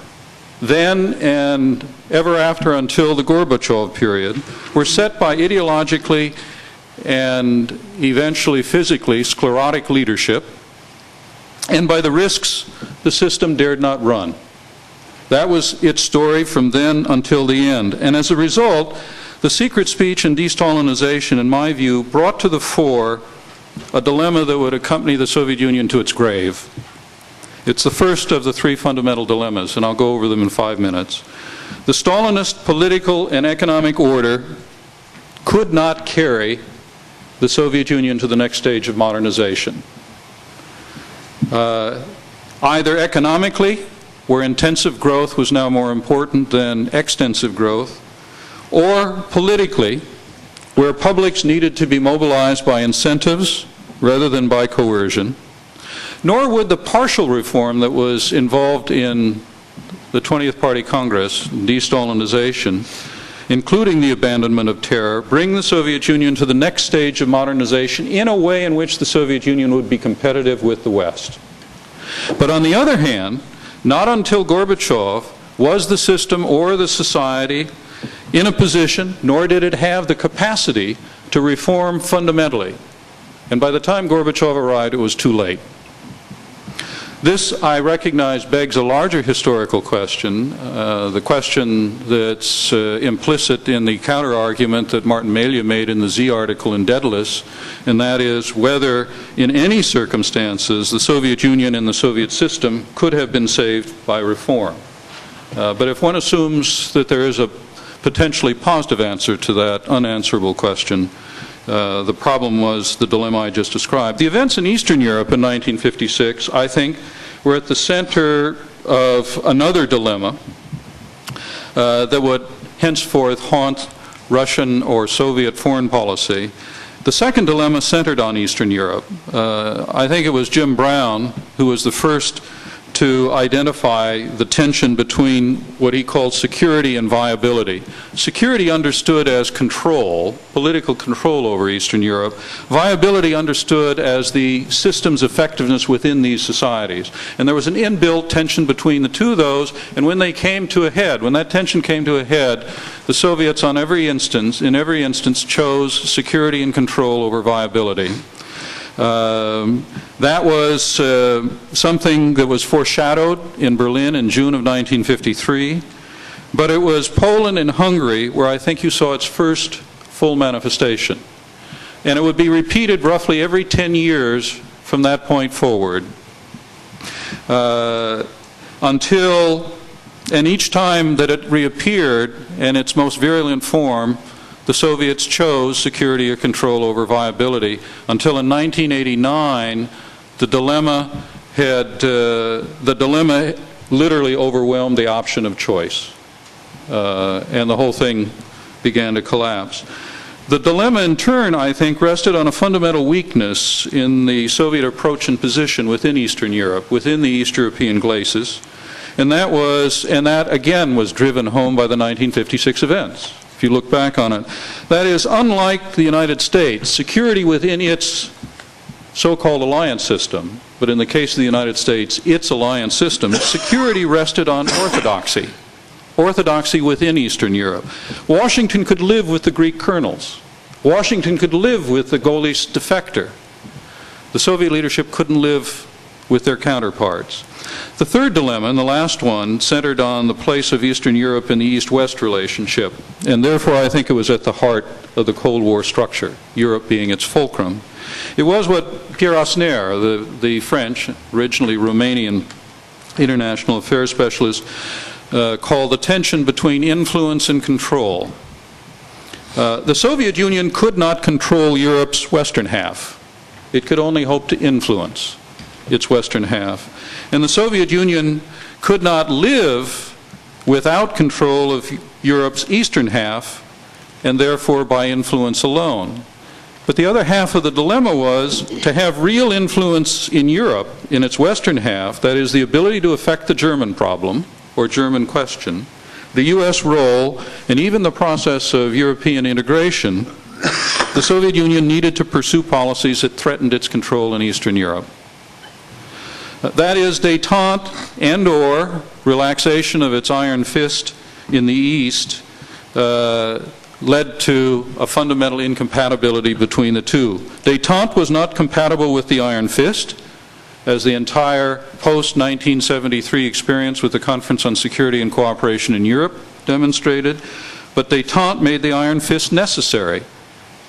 then and ever after until the Gorbachev period, were set by ideologically and eventually physically sclerotic leadership, and by the risks the system dared not run. That was its story from then until the end. And as a result, the secret speech and de-Stalinization, in my view, brought to the fore a dilemma that would accompany the Soviet Union to its grave. It's the first of the three fundamental dilemmas, and I'll go over them in 5 minutes. The Stalinist political and economic order could not carry the Soviet Union to the next stage of modernization. Either economically, where intensive growth was now more important than extensive growth, or politically, where publics needed to be mobilized by incentives rather than by coercion. Nor would the partial reform that was involved in the 20th Party Congress, de-Stalinization, including the abandonment of terror, bring the Soviet Union to the next stage of modernization in a way in which the Soviet Union would be competitive with the West. But on the other hand, not until Gorbachev was the system or the society in a position, nor did it have the capacity to reform fundamentally. And by the time Gorbachev arrived, it was too late. This, I recognize, begs a larger historical question, the question that's implicit in the counter-argument that Martin Melia made in the Z article in Daedalus, and that is whether, in any circumstances, the Soviet Union and the Soviet system could have been saved by reform. But if one assumes that there is a potentially positive answer to that unanswerable question, the problem was the dilemma I just described. The events in Eastern Europe in 1956, I think, were at the center of another dilemma that would henceforth haunt Russian or Soviet foreign policy. The second dilemma centered on Eastern Europe. I think it was Jim Brown who was the first to identify the tension between what he called security and viability. Security understood as control, political control over Eastern Europe. Viability understood as the system's effectiveness within these societies. And there was an inbuilt tension between the two of those, and when they came to a head, when that tension came to a head, the Soviets in every instance chose security and control over viability. That was something that was foreshadowed in Berlin in June of 1953, but it was Poland and Hungary where I think you saw its first full manifestation. And it would be repeated roughly every 10 years from that point forward, until, and each time that it reappeared in its most virulent form, the Soviets chose security or control over viability, until in 1989 the dilemma literally overwhelmed the option of choice, and the whole thing began to collapse. The dilemma in turn, I think, rested on a fundamental weakness in the Soviet approach and position within Eastern Europe, within the East European glacis, and that again was driven home by the 1956 events. If you look back on it, that is, unlike the United States, security within its so-called alliance system, but in the case of the United States, its alliance system, security rested on orthodoxy. Orthodoxy within Eastern Europe. Washington could live with the Greek colonels. Washington could live with the Gaullist defector. The Soviet leadership couldn't live with their counterparts. The third dilemma, and the last one, centered on the place of Eastern Europe in the East-West relationship, and therefore I think it was at the heart of the Cold War structure, Europe being its fulcrum. It was what Pierre Asner, the French, originally Romanian international affairs specialist, called the tension between influence and control. The Soviet Union could not control Europe's western half. It could only hope to influence its western half. And the Soviet Union could not live without control of Europe's eastern half, and therefore by influence alone. But the other half of the dilemma was to have real influence in Europe, in its western half, that is, the ability to affect the German problem, or German question, the U.S. role, and even the process of European integration. The Soviet Union needed to pursue policies that threatened its control in Eastern Europe. That is, détente and/or relaxation of its iron fist in the East led to a fundamental incompatibility between the two. Détente was not compatible with the iron fist, as the entire post-1973 experience with the Conference on Security and Cooperation in Europe demonstrated, but détente made the iron fist necessary,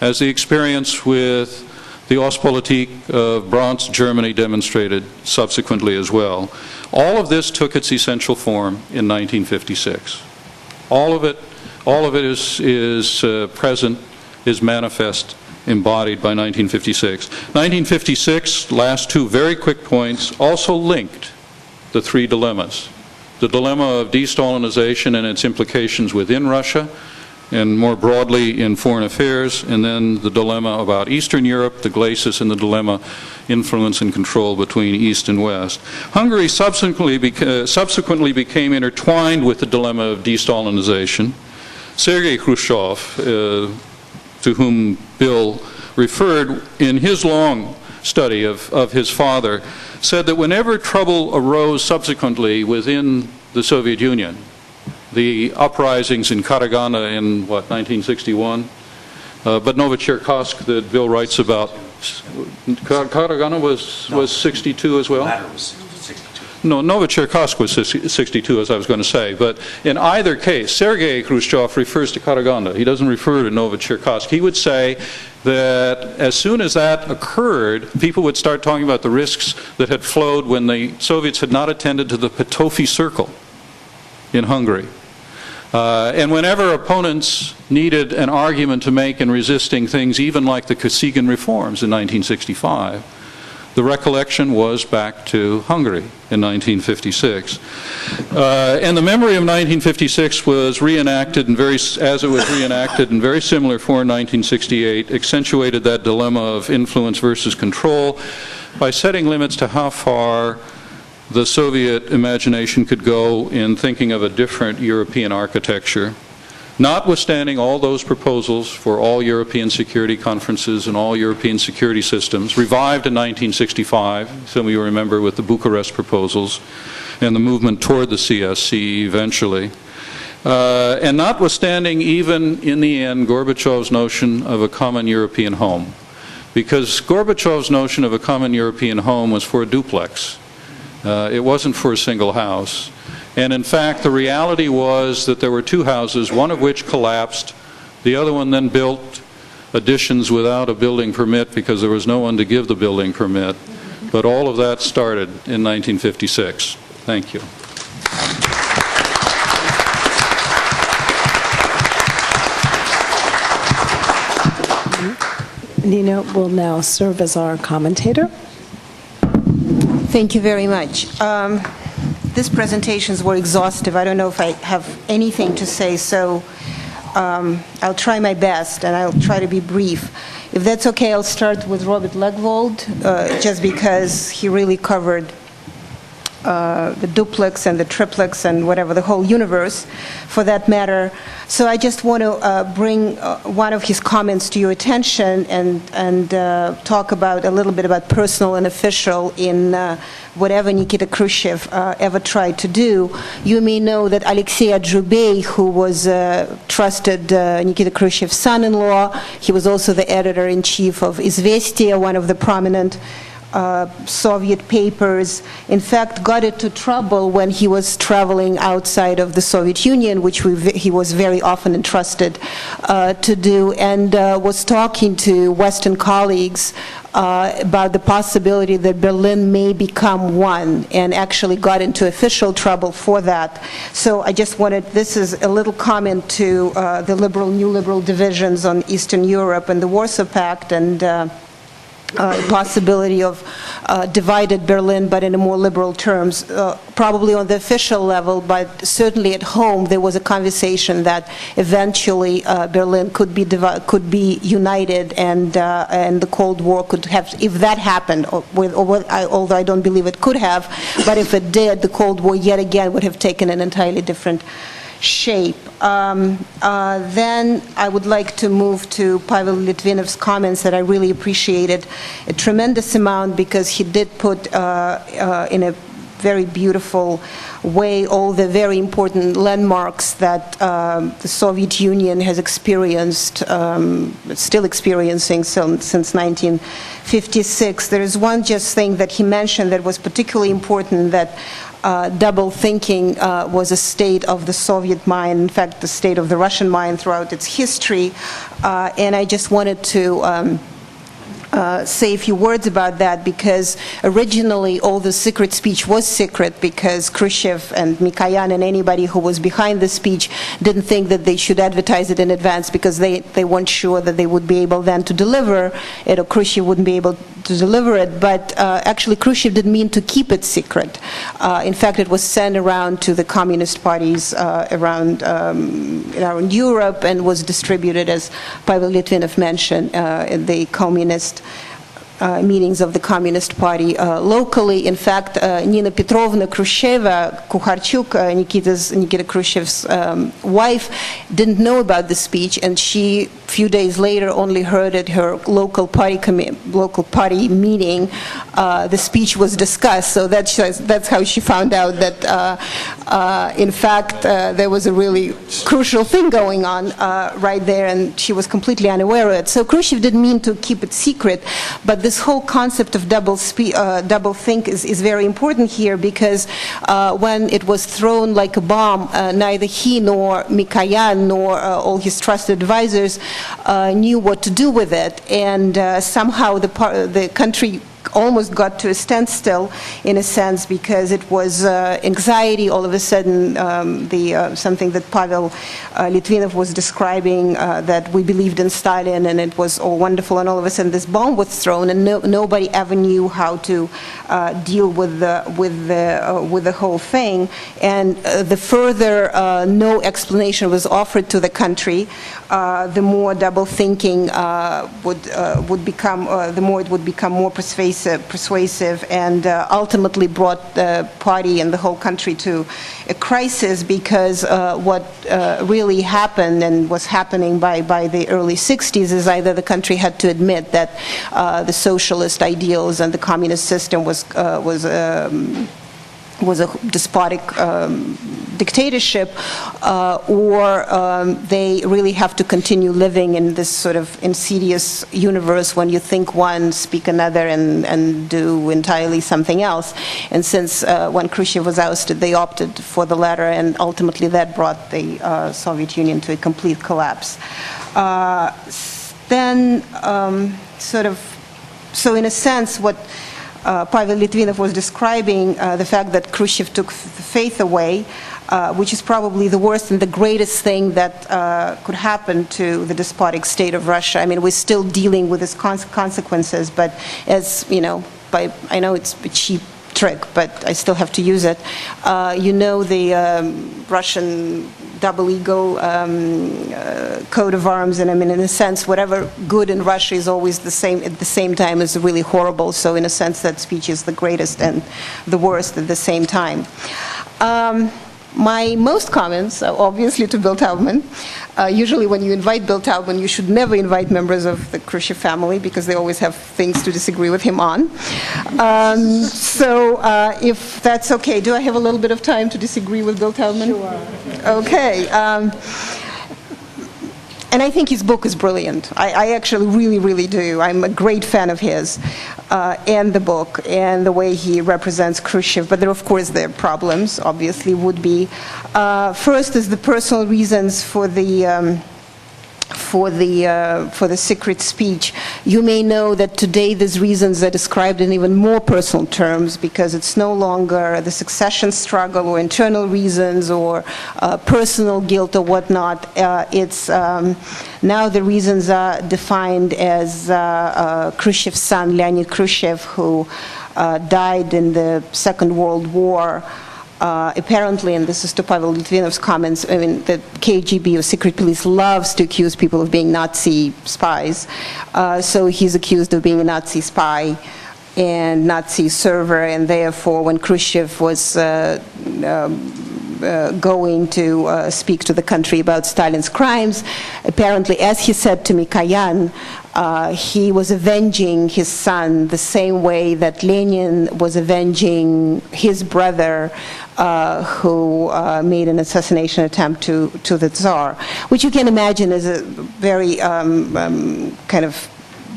as the experience with the Ostpolitik of Brandt's Germany demonstrated subsequently as well. All of this took its essential form in 1956. All of it is present, is manifest, embodied by 1956. 1956, last two very quick points, also linked the three dilemmas. The dilemma of de-Stalinization and its implications within Russia, and more broadly in foreign affairs, and then the dilemma about Eastern Europe, the glacis, and the dilemma influence and control between East and West. Hungary subsequently became intertwined with the dilemma of de-Stalinization. Sergei Khrushchev, to whom Bill referred, in his long study of his father, said that whenever trouble arose subsequently within the Soviet Union, the uprisings in Karaganda in, 1961? But Novocherkassk that Bill writes about, Karaganda was 62 as well? The latter was 62. No, Novocherkassk was 62, as I was going to say. But in either case, Sergei Khrushchev refers to Karaganda. He doesn't refer to Novocherkassk. He would say that as soon as that occurred, people would start talking about the risks that had flowed when the Soviets had not attended to the Petofi Circle in Hungary. And whenever opponents needed an argument to make in resisting things, even like the Kosygin reforms in 1965, the recollection was back to Hungary in 1956. And the memory of 1956 was reenacted, as it was reenacted in very similar form in 1968, accentuated that dilemma of influence versus control by setting limits to how far the Soviet imagination could go in thinking of a different European architecture, notwithstanding all those proposals for all European security conferences and all European security systems, revived in 1965, some of you remember with the Bucharest proposals, and the movement toward the CSC eventually. And notwithstanding, even in the end, Gorbachev's notion of a common European home. Because Gorbachev's notion of a common European home was for a duplex. It wasn't for a single house. And in fact, the reality was that there were two houses, one of which collapsed. The other one then built additions without a building permit because there was no one to give the building permit. But all of that started in 1956. Thank you. Nina will now serve as our commentator. Thank you very much. These presentations were exhaustive. I don't know if I have anything to say, so I'll try my best, and I'll try to be brief. If that's okay, I'll start with Robert Legvold, just because he really covered the duplex and the triplex and whatever, the whole universe, for that matter. So I just want to bring one of his comments to your attention and talk about a little bit about personal and official in whatever Nikita Khrushchev ever tried to do. You may know that Alexei Adjubey, who was trusted Nikita Khrushchev's son-in-law, he was also the editor-in-chief of Izvestia, one of the prominent Soviet papers, in fact got into trouble when he was traveling outside of the Soviet Union, which he was very often entrusted to do, and was talking to Western colleagues about the possibility that Berlin may become one, and actually got into official trouble for that. So I just wanted, this is a little comment to the new liberal divisions on Eastern Europe and the Warsaw Pact, and possibility of divided Berlin, but in a more liberal terms, probably on the official level, but certainly at home there was a conversation that eventually Berlin could be united, and the Cold War could have, if that happened, although I don't believe it could have, but if it did, the Cold War yet again would have taken an entirely different shape. Then I would like to move to Pavel Litvinov's comments that I really appreciated a tremendous amount, because he did put in a very beautiful way all the very important landmarks that the Soviet Union has experienced, still experiencing since 1956. There is one just thing that he mentioned that was particularly important, that double thinking was a state of the Soviet mind, in fact, the state of the Russian mind throughout its history. And I just wanted to say a few words about that, because originally all the secret speech was secret, because Khrushchev and Mikoyan and anybody who was behind the speech didn't think that they should advertise it in advance, because they weren't sure that they would be able then to deliver it, or Khrushchev wouldn't be able to deliver it. But actually Khrushchev didn't mean to keep it secret. In fact, it was sent around to the communist parties around Europe, and was distributed, as Pavel Litvinov mentioned, in the communist meetings of the Communist Party locally. In fact, Nina Petrovna Khrushcheva, Kukharchuk, Nikita Khrushchev's wife, didn't know about the speech, and she, a few days later, only heard at her local party meeting the speech was discussed. So that's how she found out that, in fact, there was a really crucial thing going on right there, and she was completely unaware of it. So Khrushchev didn't mean to keep it secret, but this whole concept of double think is very important here, because when it was thrown like a bomb, neither he nor Mikoyan nor all his trusted advisors knew what to do with it, and somehow the country almost got to a standstill in a sense, because it was anxiety all of a sudden, something that Pavel Litvinov was describing, that we believed in Stalin and it was all wonderful, and all of a sudden this bomb was thrown, and nobody ever knew how to deal with the whole thing. And the further no explanation was offered to the country, the more double thinking would become, the more it would become more persuasive, and ultimately brought the party and the whole country to a crisis, because what really happened and was happening by the early 60s is either the country had to admit that the socialist ideals and the communist system was a despotic dictatorship, or they really have to continue living in this sort of insidious universe when you think one, speak another, and do entirely something else. And since when Khrushchev was ousted, they opted for the latter, and ultimately that brought the Soviet Union to a complete collapse. Then, so in a sense, what Pavel Litvinov was describing, the fact that Khrushchev took faith away, which is probably the worst and the greatest thing that could happen to the despotic state of Russia. I mean, we're still dealing with its consequences, but as, you know, I know it's a cheap trick, but I still have to use it. You know, the Russian double eagle coat of arms, and I mean, in a sense, whatever good in Russia is always the same at the same time is really horrible. So in a sense, that speech is the greatest and the worst at the same time. My most comments are obviously to Bill Taubman. Usually when you invite Bill Taubman, you should never invite members of the Khrushchev family, because they always have things to disagree with him on. So if that's okay, do I have a little bit of time to disagree with Bill Taubman? Sure. Okay. And I think his book is brilliant. I actually really do. I'm a great fan of his, and the book, and the way he represents Khrushchev. But there, of course, there are problems, obviously, would be. First is the personal reasons for the secret speech. You may know that today these reasons are described in even more personal terms, because it's no longer the succession struggle or internal reasons or personal guilt or whatnot. It's now the reasons are defined as Khrushchev's son, Leonid Khrushchev, who died in the Second World War. Apparently, and this is to Pavel Litvinov's comments, I mean, the KGB or secret police loves to accuse people of being Nazi spies. So he's accused of being a Nazi spy and Nazi server, and therefore when Khrushchev was going to speak to the country about Stalin's crimes, apparently, as he said to Mikoyan, he was avenging his son the same way that Lenin was avenging his brother who made an assassination attempt to the Tsar, which you can imagine is a very kind of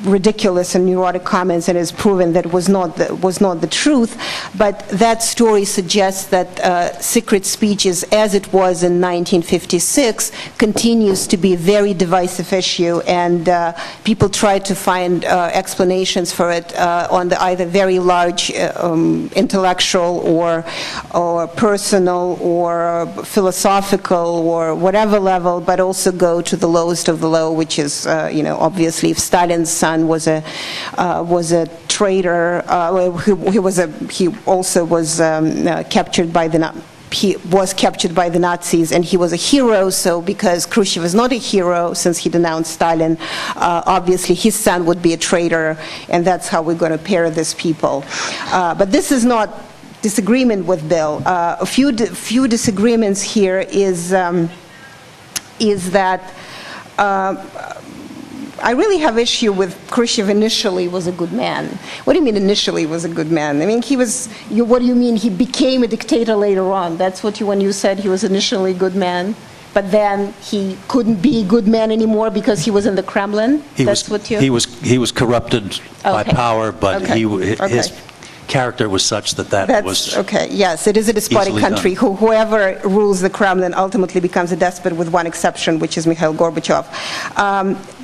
ridiculous and neurotic comments, and has proven that was not the truth. But that story suggests that secret speeches, as it was in 1956, continues to be a very divisive issue, and people try to find explanations for it on the either very large intellectual or personal or philosophical or whatever level, but also go to the lowest of the low, which is obviously if Stalin's son was a traitor. He also was captured by the Nazis, and he was a hero. So because Khrushchev is not a hero, since he denounced Stalin, obviously his son would be a traitor, and that's how we're going to pair these people. But this is not disagreement with Bill. A few disagreements here is that. I really have issue with Khrushchev initially was a good man. What do you mean initially was a good man? I mean, what do you mean he became a dictator later on? That's what when you said he was initially a good man, but then he couldn't be a good man anymore because he was in the Kremlin? He was corrupted by power, but his character was such that was okay. Yes, it is a despotic country. Whoever rules the Kremlin ultimately becomes a despot, with one exception, which is Mikhail Gorbachev.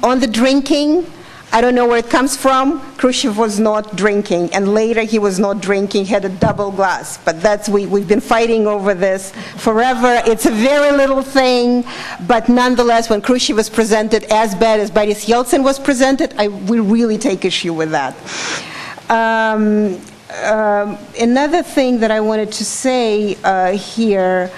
On the drinking, I don't know where it comes from. Khrushchev was not drinking, and later he was not drinking, had a double glass. But we've been fighting over this forever. It's a very little thing, but nonetheless, when Khrushchev was presented as bad as Boris Yeltsin was presented, we really take issue with that. Another thing that I wanted to say here,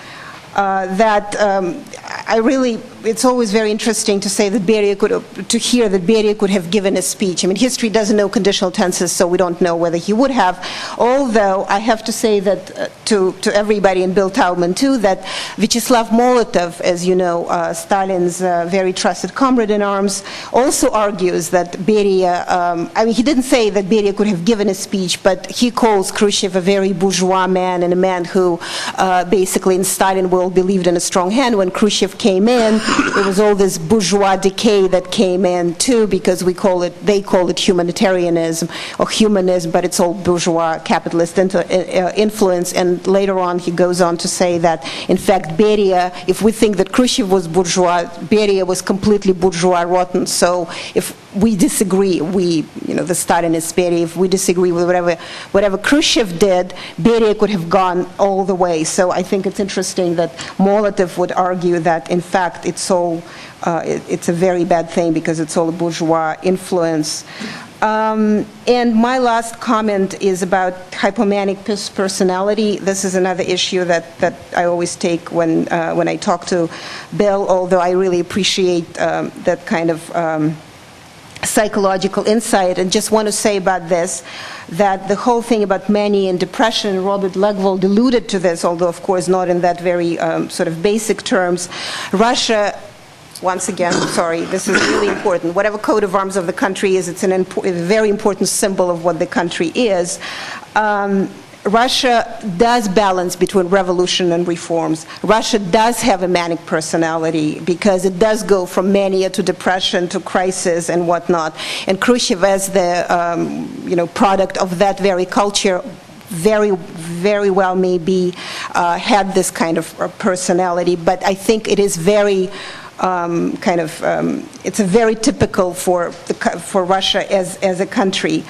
it's always very interesting to say that hear that Beria could have given a speech. I mean, history doesn't know conditional tenses, so we don't know whether he would have. Although I have to say that to everybody, and Bill Taubman too, that Vyacheslav Molotov, as you know, Stalin's very trusted comrade in arms, also argues that Beria, he didn't say that Beria could have given a speech, but he calls Khrushchev a very bourgeois man, and a man who basically in Stalin world believed in a strong hand. When Khrushchev came in, there was all this bourgeois decay that came in too, because they call it humanitarianism or humanism, but it's all bourgeois capitalist influence. And later on he goes on to say that in fact Beria, if we think that Khrushchev was bourgeois, Beria was completely bourgeois rotten. So if we disagree, the Stalinist Beria, if we disagree with whatever Khrushchev did, Beria could have gone all the way. So I think it's interesting that Molotov would argue that in fact it's a very bad thing because it's all a bourgeois influence. And my last comment is about hypomanic personality. This is another issue that I always take when I talk to Bill, although I really appreciate that kind of psychological insight. And just want to say about this, that the whole thing about mania and depression, Robert Legvold alluded to this, although of course not in that very sort of basic terms. Russia, once again, sorry, this is really important. Whatever coat of arms of the country is, it's a very important symbol of what the country is. Russia does balance between revolution and reforms. Russia does have a manic personality because it does go from mania to depression to crisis and whatnot. And Khrushchev, as the product of that very culture, very, very well maybe had this kind of personality. But I think it is very it's a very typical for Russia as a country.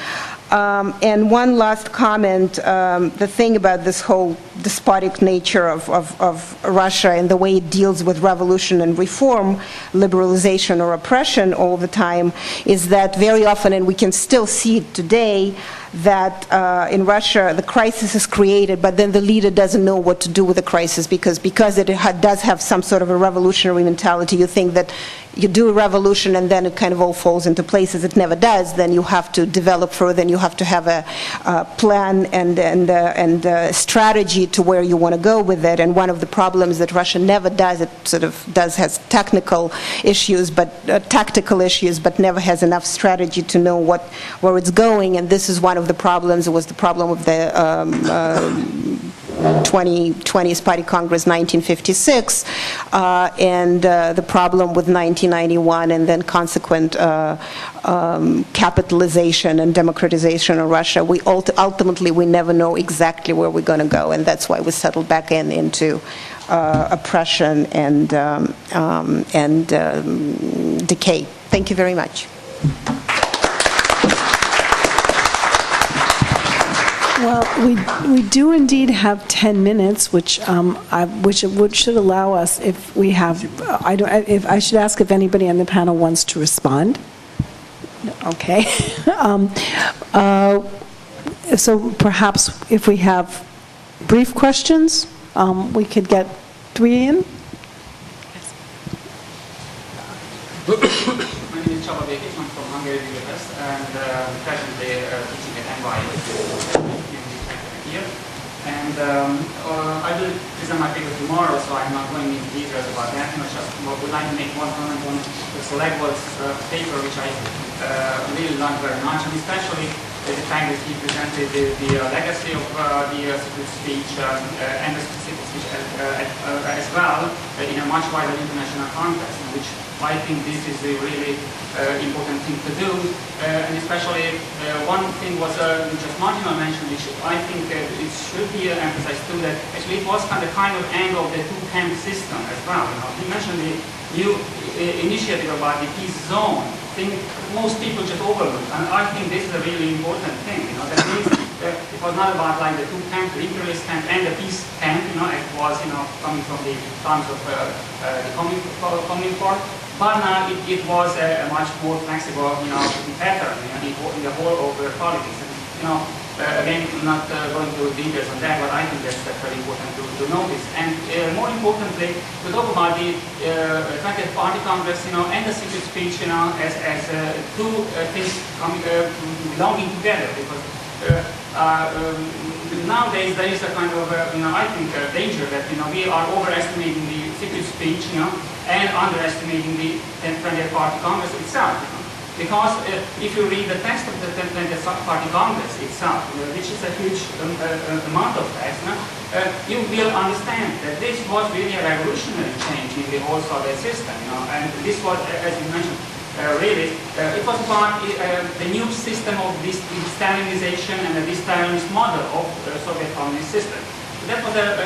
And one last comment, the thing about this whole despotic nature of Russia and the way it deals with revolution and reform, liberalization or oppression all the time, is that very often, and we can still see it today, that in Russia the crisis is created, but then the leader doesn't know what to do with the crisis because it does have some sort of a revolutionary mentality. You think that you do a revolution and then it kind of all falls into places. It never does. Then you have to develop further, and you have to have a plan and a strategy to where you want to go with it. And one of the problems that Russia never does, it sort of has technical issues, tactical issues, but never has enough strategy to know where it's going. And this is one of the problems. It was the problem of the 20th Party Congress 1956, and the problem with 1991, and then consequent capitalization and democratization of Russia. We ultimately never know exactly where we're going to go, and that's why we settled back into oppression and decay. Thank you very much. Well, we do indeed have 10 minutes, which should allow us, if we have, I should ask if anybody on the panel wants to respond. Okay. So perhaps if we have brief questions, we could get 3 in. My name is Csaba Békés, I'm from Hungary, Budapest, and presently teaching at NYU here. And I will present my paper tomorrow, so I'm not going into details about that. I just would like to make one comment on the Selegbol's paper, which I really liked very much, and especially the fact that he presented the legacy of the secret speech and the secret speech as well in a much wider international context, in which I think this is a really important thing to do, and especially one thing was just marginal mention, which I think it should be emphasized too, that actually it was kind of end of the two-camp system as well. He mentioned the new initiative about the peace zone, thing most people just overlook, and I think this is a really important thing. That means it was not about like the two camps, the imperialist camp and the peace camp. It was coming from the times of the Communist. But now it was a much more flexible, pattern in the whole of politics. And, again, I'm not going to details on that, but I think that's very important to notice. And more importantly, to talk about the 20th Party Congress, and the secret speech, as two things belonging together. Because nowadays there is a kind of, I think, danger that we are overestimating the secret speech, and underestimating the 20th Party Congress itself. Because if you read the text of the 20th Party Congress itself, which is a huge amount of text, you will understand that this was really a revolutionary change in the whole Soviet system. And this was, as you mentioned, really, it was about the new system of this Stalinization and the Stalinist model of the Soviet communist system. So that was a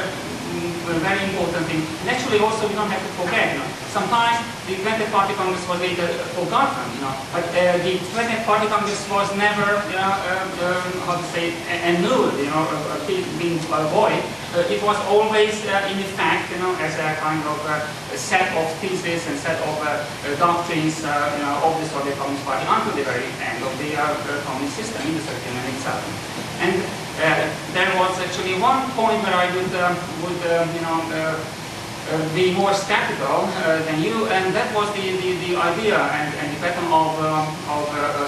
very important thing. And actually also we don't have to forget, sometimes the 20th Party Congress was later forgotten, but the 20th Party Congress was never, how to say, annulled, being void. It was always in effect, as a kind of a set of theses and set of doctrines, of the Soviet Communist Party until the very end of the communist system in the Soviet Union itself. And there was actually one point where I would be more skeptical than you, and that was the idea and the pattern of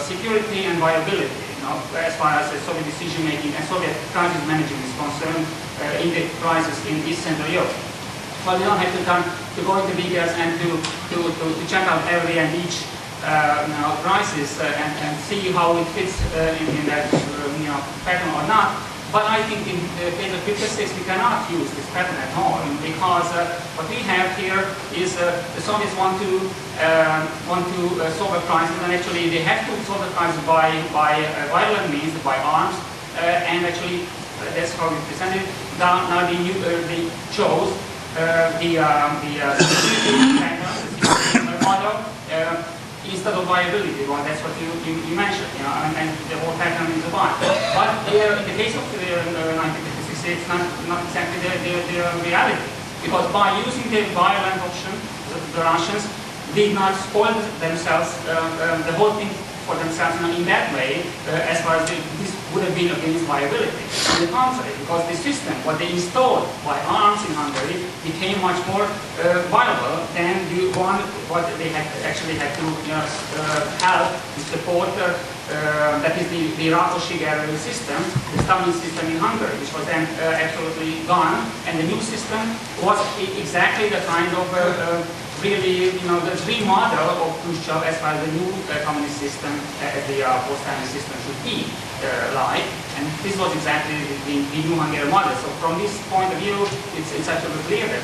security and viability, as far as Soviet decision-making and Soviet crisis management is concerned in the crisis in East Central Europe. Well, we don't have to go into details and to check out every and each crisis and see how it fits in that pattern or not. But I think in the case of 56 we cannot use this pattern at all, because what we have here is the Soviets want to solve a crisis, and actually they have to solve the crisis by violent means, by arms, and actually that's how we presented. Now they chose the security model instead of viability. Well, that's what you mentioned, and the whole pattern is about. But in the case of 1956, it's not exactly the reality, because by using the violent option, the Russians did not spoil themselves, the whole thing for themselves in that way, as far as this would have been against viability. On the contrary, because the system, what they installed by arms in Hungary, became much more viable than the one what they had actually had to have to support. That is the Rákóczi-Gergely system, the Stalin system in Hungary, which was then absolutely gone, and the new system was exactly the kind of really, the dream model of Khrushchev as far as the new communist system, as the post-Stalin system should be like, and this was exactly the new Hungarian model. So from this point of view, it's absolutely clear that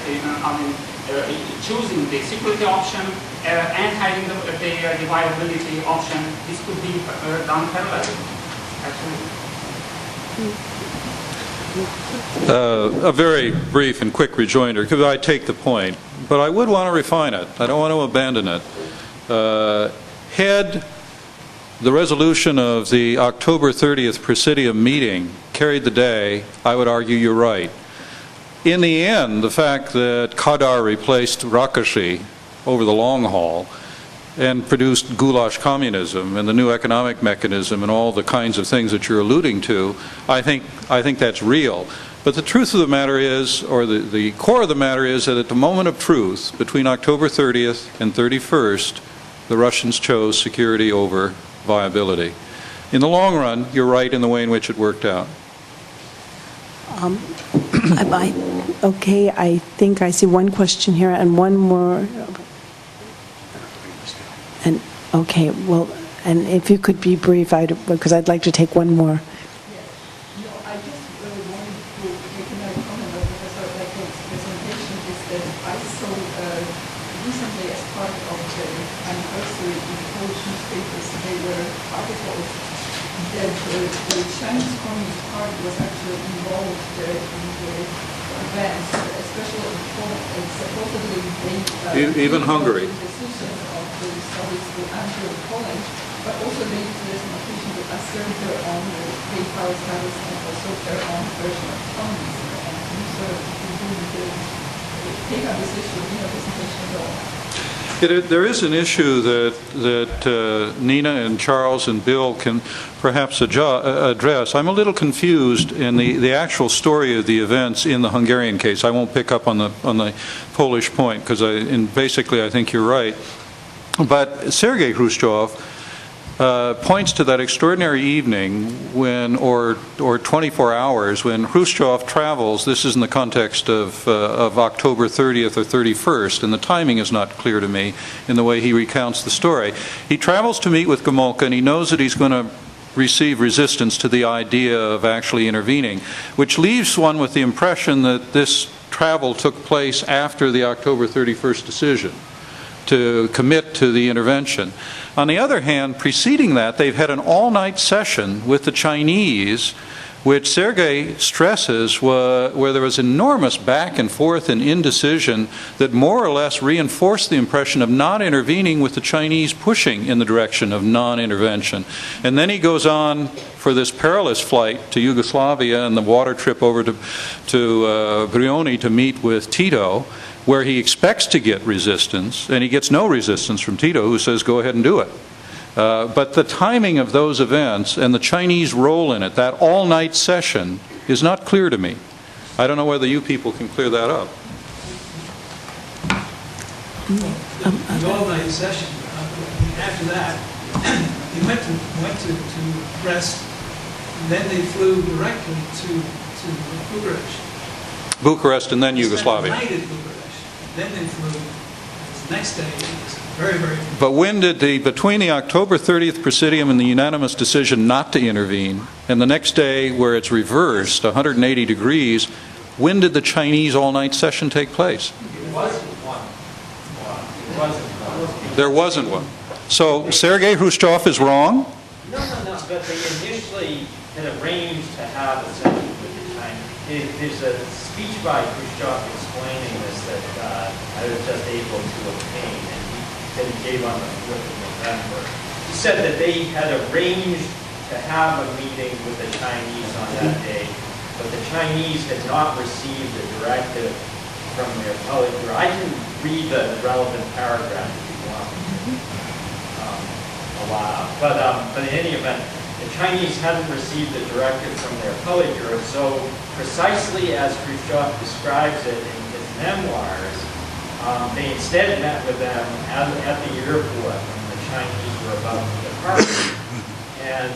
choosing the security option and having the viability option, this could be done parallelly. Absolutely. A very brief and quick rejoinder, because I take the point, but I would want to refine it. I don't want to abandon it. Had the resolution of the October 30th Presidium meeting carried the day, I would argue you're right. In the end, the fact that Kadar replaced Rákóczi over the long haul and produced goulash communism and the new economic mechanism and all the kinds of things that you're alluding to, I think that's real. But the truth of the matter is, or the core of the matter is, that at the moment of truth, between October 30th and 31st, the Russians chose security over viability. In the long run, you're right in the way in which it worked out. Okay, I think I see one question here and one more. And okay, well, and if you could be brief, because I'd like to take one more. I just wanted to make another comment on Professor Lekkel's presentation, is that I saw recently as part of the anniversary in Polish newspapers, they were articles that the Chinese Communist Party was actually involved in the events, especially in Poland, and supposedly they Even Hungary. decision of the Soviets to enter Poland, but also they used this notation to assert their own state power status and also their own version of communism. And you sort of take on this issue in your presentation at all. There is an issue that Nina and Charles and Bill can perhaps address. I'm a little confused in the actual story of the events in the Hungarian case. I won't pick up on the Polish point, because basically I think you're right. But Sergei Khrushchev points to that extraordinary evening when, or 24 hours, when Khrushchev travels. This is in the context of October 30th or 31st, and the timing is not clear to me in the way he recounts the story. He travels to meet with Gomulka, and he knows that he's going to receive resistance to the idea of actually intervening, which leaves one with the impression that this travel took place after the October 31st decision to commit to the intervention. On the other hand, preceding that, they've had an all-night session with the Chinese, which Sergei stresses where there was enormous back and forth and indecision that more or less reinforced the impression of not intervening, with the Chinese pushing in the direction of non-intervention. And then he goes on for this perilous flight to Yugoslavia and the water trip over to Brioni to meet with Tito, where he expects to get resistance, and he gets no resistance from Tito, who says, go ahead and do it. But the timing of those events and the Chinese role in it, that all-night session, is not clear to me. I don't know whether you people can clear that up. The all-night session, after that, they went to rest, and then they flew directly to Bucharest and then Yugoslavia. They spent the night at Bucharest. Then they flew. The next day, it was very, very... But when did between the October 30th Presidium and the unanimous decision not to intervene, and the next day where it's reversed, 180 degrees, when did the Chinese all-night session take place? There wasn't one. There wasn't one. So Sergei Khrushchev is wrong? No, but they initially had arranged to have a session with the Chinese. There's a speech by Khrushchev explaining this that I was just able to obtain, and that he gave on the 4th of November. He said that they had arranged to have a meeting with the Chinese on that day, but the Chinese had not received a directive from their Politburo. I can read the relevant paragraph if you want aloud. But in any event, the Chinese hadn't received a directive from their Politburo, so precisely as Khrushchev describes it in his memoirs, they instead met with them at the airport when the Chinese were about to depart. And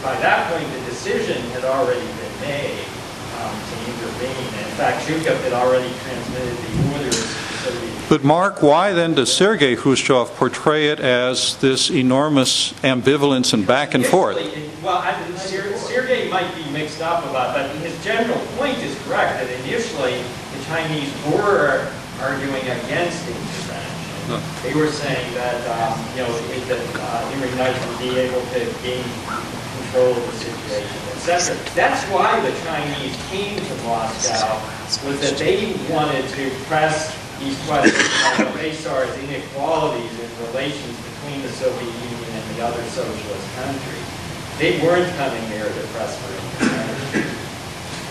by that point, the decision had already been made to intervene. In fact, Zhukov had already transmitted the orders to the Soviet Union. But Mark, why then does Sergei Khrushchev portray it as this enormous ambivalence and back and forth? Well, Sergei might be mixed up about that, but his general point is correct, that initially the Chinese were arguing against intervention. They were saying that, Iran would be able to gain control of the situation, etc. That's why the Chinese came to Moscow, was that they wanted to press these questions on what they saw as inequalities in relations between the Soviet Union and the other socialist countries. They weren't coming there to press for intervention.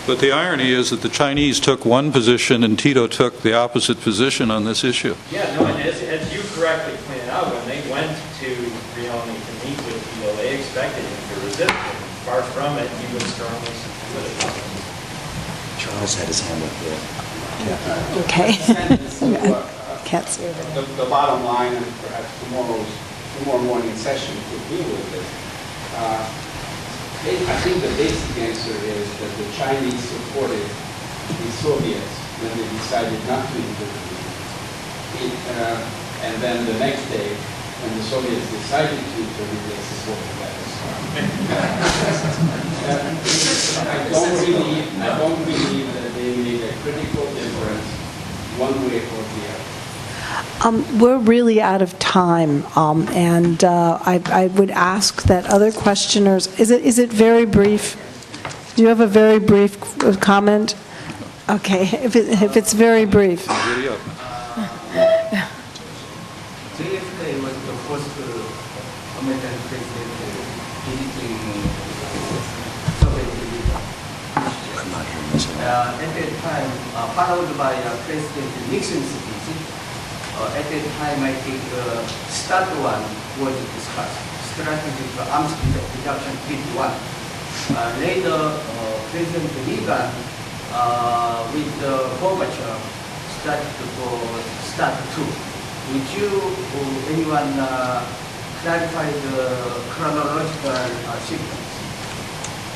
But the irony is that the Chinese took one position and Tito took the opposite position on this issue. Yeah, no, and as you correctly pointed out, when they went to Brioni to meet with Tito, they expected him to resist him. Far from it, he was strongly supportive of him. Charles had his hand up there. Okay. Can't see it. The bottom line, and perhaps tomorrow morning session could deal with this. I think the basic answer is that the Chinese supported the Soviets when they decided not to intervene. And then the next day, when the Soviets decided to intervene, they supported that as well. I don't believe that they made a critical difference one way or the other. We're really out of time, and I would ask that other questioners, is it very brief? Do you have a very brief comment? Okay, if it's very brief. JFK was the first American president visiting Soviet Union. At that time, followed by President Nixon's visit. At that time, I think START 1 was discussed, strategic arms reduction treaty 1. Later, President Reagan with Gorbachev started for START 2. Would you, anyone, clarify the chronological sequence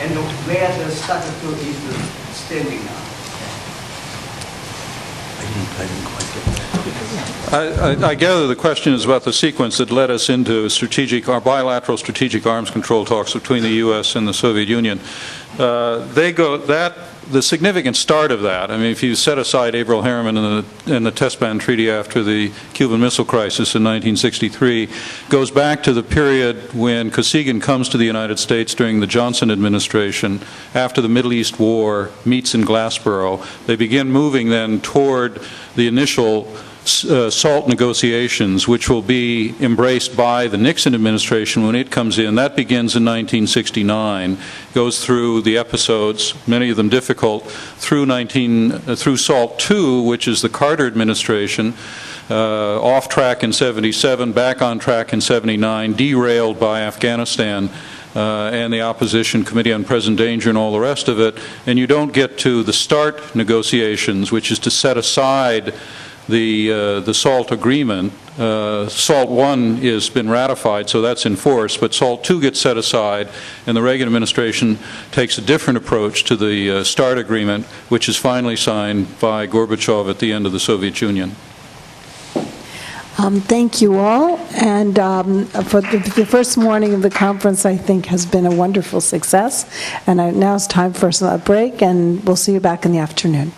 and where the START 2 is standing now? I didn't quite get that. I gather the question is about the sequence that led us into bilateral strategic arms control talks between the U.S. and the Soviet Union. The significant start of that, I mean, if you set aside Averell Harriman and the test ban treaty after the Cuban Missile Crisis in 1963, goes back to the period when Kosygin comes to the United States during the Johnson administration after the Middle East War, meets in Glassboro. They begin moving then toward the initial SALT negotiations, which will be embraced by the Nixon administration when it comes in. That begins in 1969, goes through the episodes, many of them difficult, through SALT II, which is the Carter administration, off track in 77, back on track in 79, derailed by Afghanistan and the opposition committee on present danger and all the rest of it, and you don't get to the START negotiations, which is to set aside the SALT agreement. SALT 1 has been ratified, so that's in force, but SALT 2 gets set aside, and the Reagan administration takes a different approach to the START agreement, which is finally signed by Gorbachev at the end of the Soviet Union. Thank you all, and for the first morning of the conference, I think, has been a wonderful success, and now it's time for a break, and we'll see you back in the afternoon.